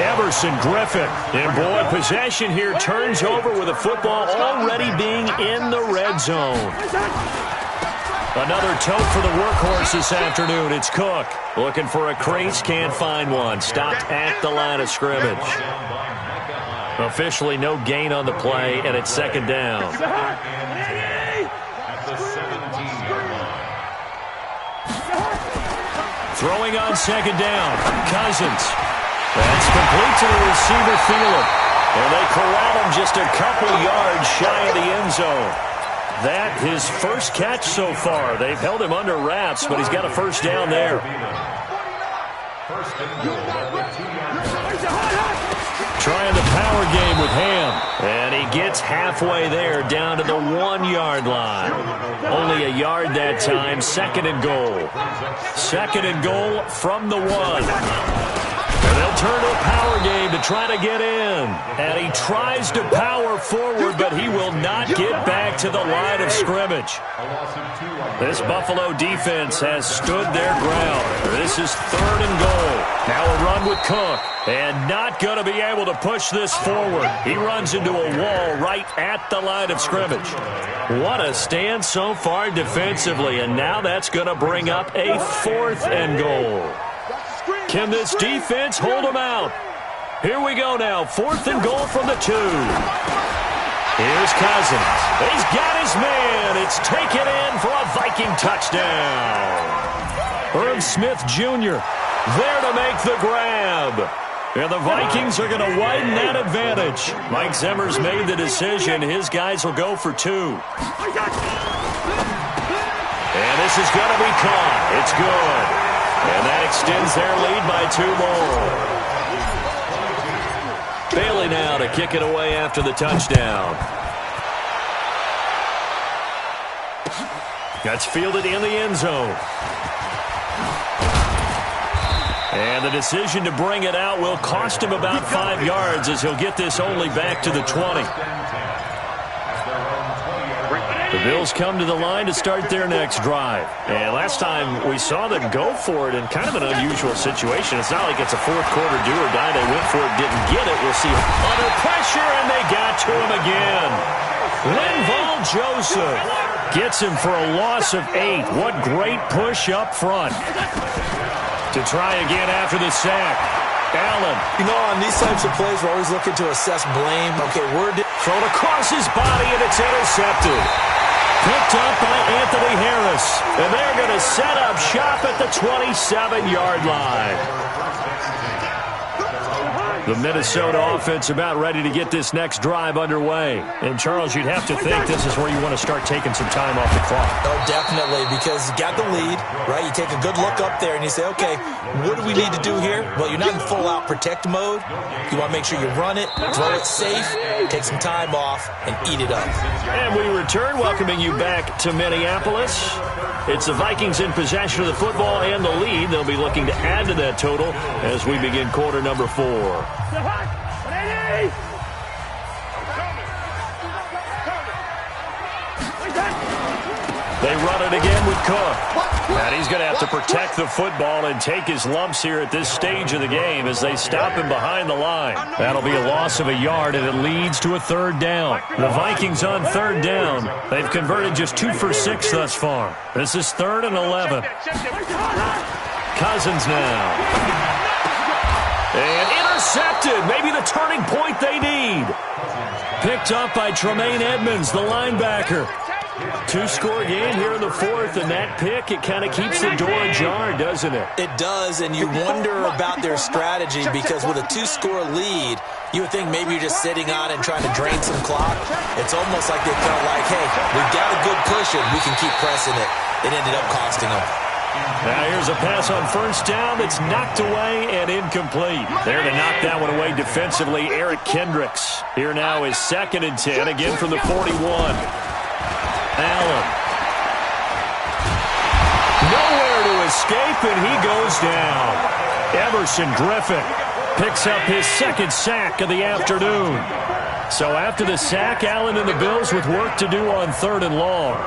Everson Griffin. And, boy, possession here turns over with the football already being in the red zone. Another tote for the workhorse this afternoon. It's Cook. Looking for a crease, can't find one. Stopped at the line of scrimmage. Officially no gain on the play, and it's 2nd down. Throwing on 2nd down. Cousins. That's complete to the receiver, Thielen. And they corral him just a couple yards shy of the end zone. That his first catch so far. They've held him under wraps, but he's got a 1st down there. Trying the power game with Ham. And he gets halfway there, down to the 1-yard line. Only a yard that time. 2nd and goal. 2nd and goal from the 1. And they'll turn to a power game to try to get in. And he tries to power forward, but he will not get back to the line of scrimmage. This Buffalo defense has stood their ground. This is 3rd and goal. Now a run with Cook. And not going to be able to push this forward. He runs into a wall right at the line of scrimmage. What a stand so far defensively. And now that's going to bring up a 4th and goal. Can this defense hold him out? Here we go now. 4th and goal from the 2. Here's Cousins. He's got his man. It's taken in for a Viking touchdown. Herb Smith Jr. there to make the grab. And the Vikings are going to widen that advantage. Mike Zimmer's made the decision. His guys will go for 2. And this is going to be caught. It's good. And that extends their lead by 2 more. Bailey now to kick it away after the touchdown. That's fielded in the end zone. And the decision to bring it out will cost him about 5 yards as he'll get this only back to the 20. The Bills come to the line to start their next drive. And last time we saw them go for it in kind of an unusual situation. It's not like it's a fourth quarter do or die. They went for it, didn't get it. We'll see under pressure, and they got to him again. Linval Joseph gets him for a loss of 8. What great push up front. To try again after the sack. Allen. You know, on these types of plays, we're always looking to assess blame. Okay, thrown across his body, and it's intercepted. Picked up by Anthony Harris. And they're going to set up shop at the 27-yard line. The Minnesota offense about ready to get this next drive underway. And, Charles, you'd have to think this is where you want to start taking some time off the clock. Oh, definitely, because you got the lead, right? You take a good look up there and you say, okay, what do we need to do here? Well, you're not in full-out protect mode. You want to make sure you run it, throw it safe, take some time off, and eat it up. And we return, welcoming you back to Minneapolis. It's the Vikings in possession of the football and the lead. They'll be looking to add to that total as we begin quarter number 4. They run it again with Cook. And he's going to have to protect the football and take his lumps here at this stage of the game as they stop him behind the line. That'll be a loss of a yard, and it leads to a third down. The Vikings on third down. They've converted just 2 for 6 thus far. This is 3rd and 11. Cousins now. And intercepted. Maybe the turning point they need. Picked up by Tremaine Edmonds, the linebacker. 2-score game here in the 4th, and that pick, it kind of keeps the door ajar, doesn't it? It does, and you wonder about their strategy because with a 2-score lead, you would think maybe you're just sitting on and trying to drain some clock. It's almost like they felt like, hey, we've got a good cushion. We can keep pressing it. It ended up costing them. Now here's a pass on first down that's knocked away and incomplete. There to knock that one away defensively, Eric Kendricks. Here now is 2nd and 10, again from the 41. Allen. Nowhere to escape, and he goes down. Everson Griffin picks up his 2nd sack of the afternoon. So after the sack, Allen and the Bills with work to do on 3rd and long.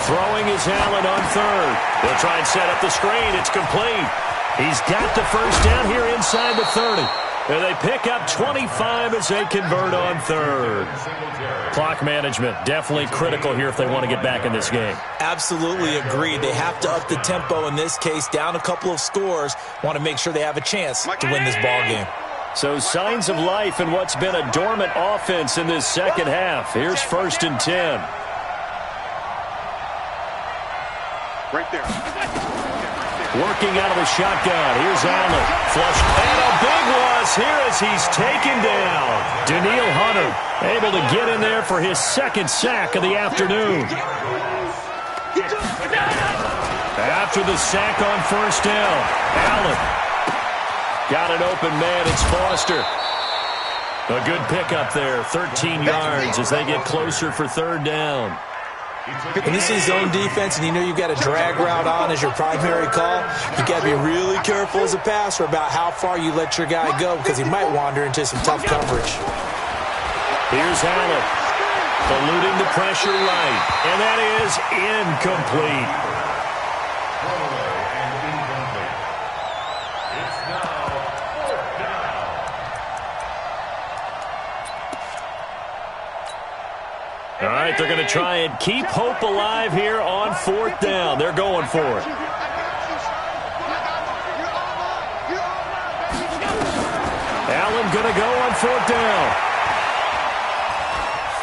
Throwing is Allen on 3rd. They'll try and set up the screen. It's complete. He's got the first down here inside the 30. And they pick up 25 as they convert on 3rd. Clock management definitely critical here if they want to get back in this game. Absolutely agreed. They have to up the tempo in this case, down a couple of scores. Want to make sure they have a chance to win this ball game. So signs of life in what's been a dormant offense in this second half. Here's 1st and 10. Right there. Working out of the shotgun. Here's Allen. Flush. And a big loss here as he's taken down. Daniil Hunter able to get in there for his 2nd sack of the afternoon. After the sack on first down, Allen got an open man. It's Foster. A good pickup there. 13 yards as they get closer for 3rd down. When you see zone defense and you know you've got a drag route on as your primary call, you got to be really careful as a passer about how far you let your guy go because he might wander into some tough coverage. Here's Allen, eluding the pressure right, and that is incomplete. All right, they're going to try and keep hope alive here on 4th down. They're going for it. Allen going to go on 4th down.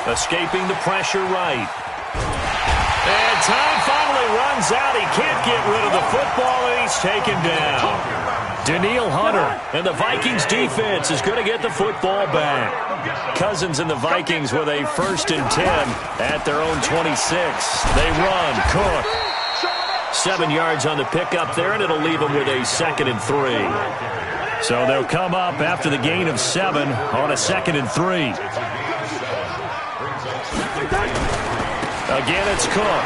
Escaping the pressure right. And time finally runs out. He can't get rid of the football, and he's taken down. Daniil Hunter and the Vikings defense is going to get the football back. Cousins and the Vikings with a 1st and 10 at their own 26. They run. Cook. 7 yards on the pickup there, and it'll leave them with a 2nd and 3. So they'll come up after the gain of 7 on a 2nd and 3. Again, it's Cook.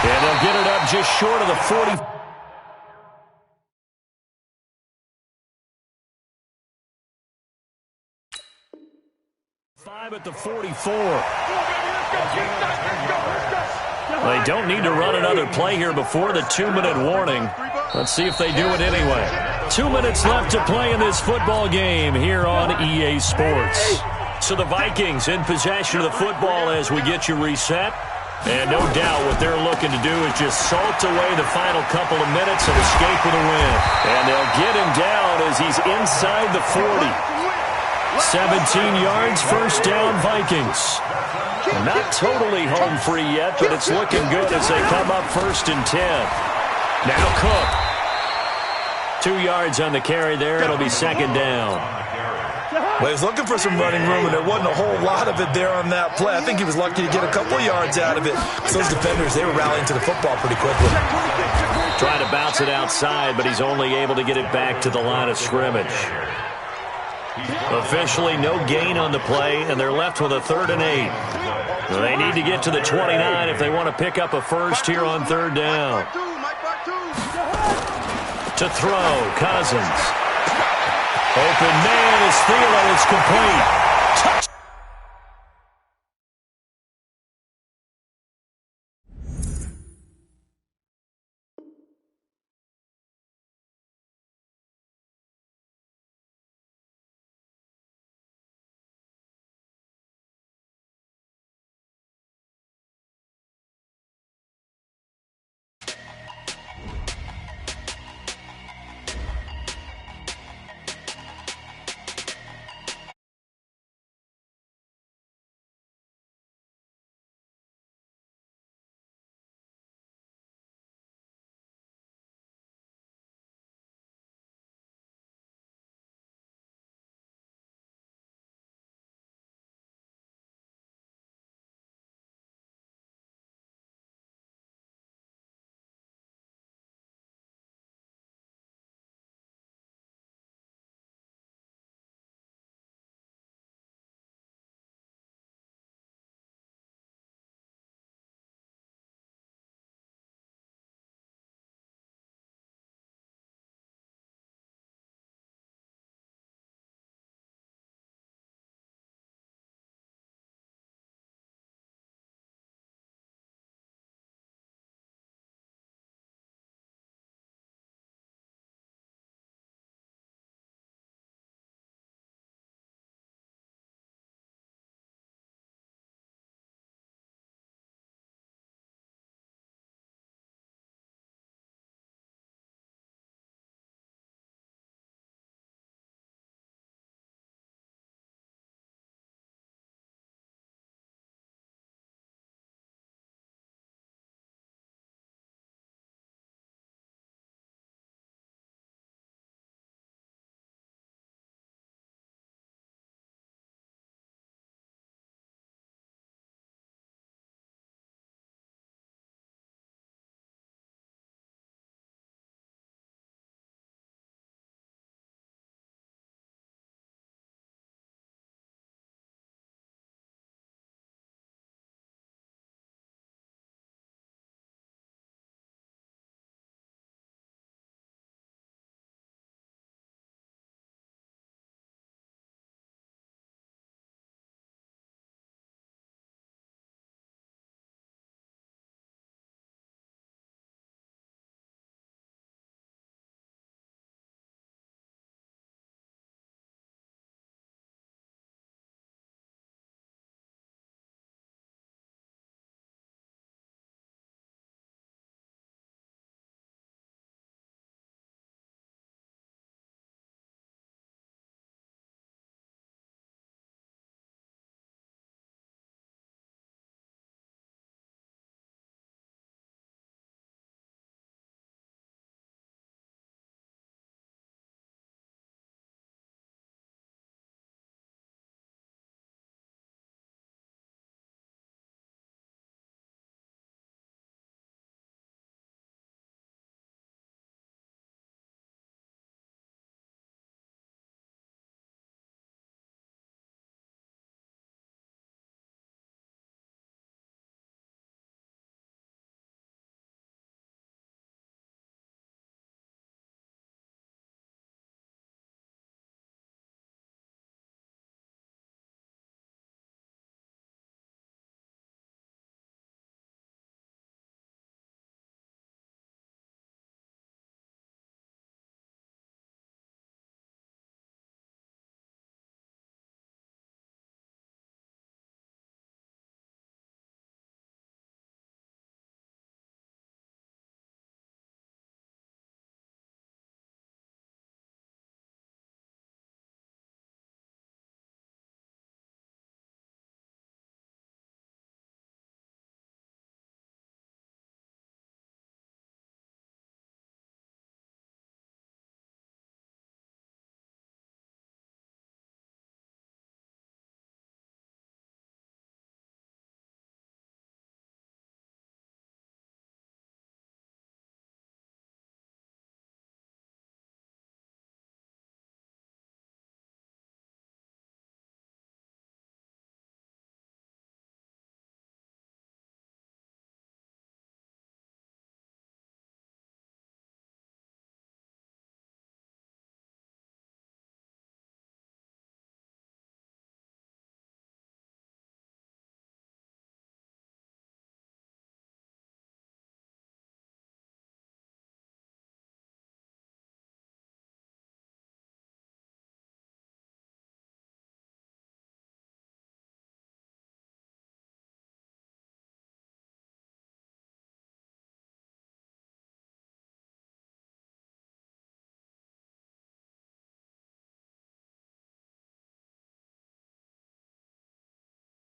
And they'll get it up just short of the 40. time at the 44. They don't need to run another play here before the 2-minute warning. Let's see if they do it anyway. 2 minutes left to play in this football game here on EA Sports. So the Vikings in possession of the football as we get you reset. And no doubt what they're looking to do is just salt away the final couple of minutes and escape with a win. And they'll get him down as he's inside the 40. 17 yards, first down, Vikings. Not totally home free yet, but it's looking good as they come up 1st and 10. Now Cook. 2 yards on the carry there. It'll be 2nd down. Well, he was looking for some running room, and there wasn't a whole lot of it there on that play. I think he was lucky to get a couple of yards out of it. Those defenders, they were rallying to the football pretty quickly. Trying to bounce it outside, but he's only able to get it back to the line of scrimmage. Officially no gain on the play, and they're left with a 3rd and 8. They need to get to the 29 if they want to pick up a first here on 3rd down. To throw, Cousins. Open man is Thielen. It's complete.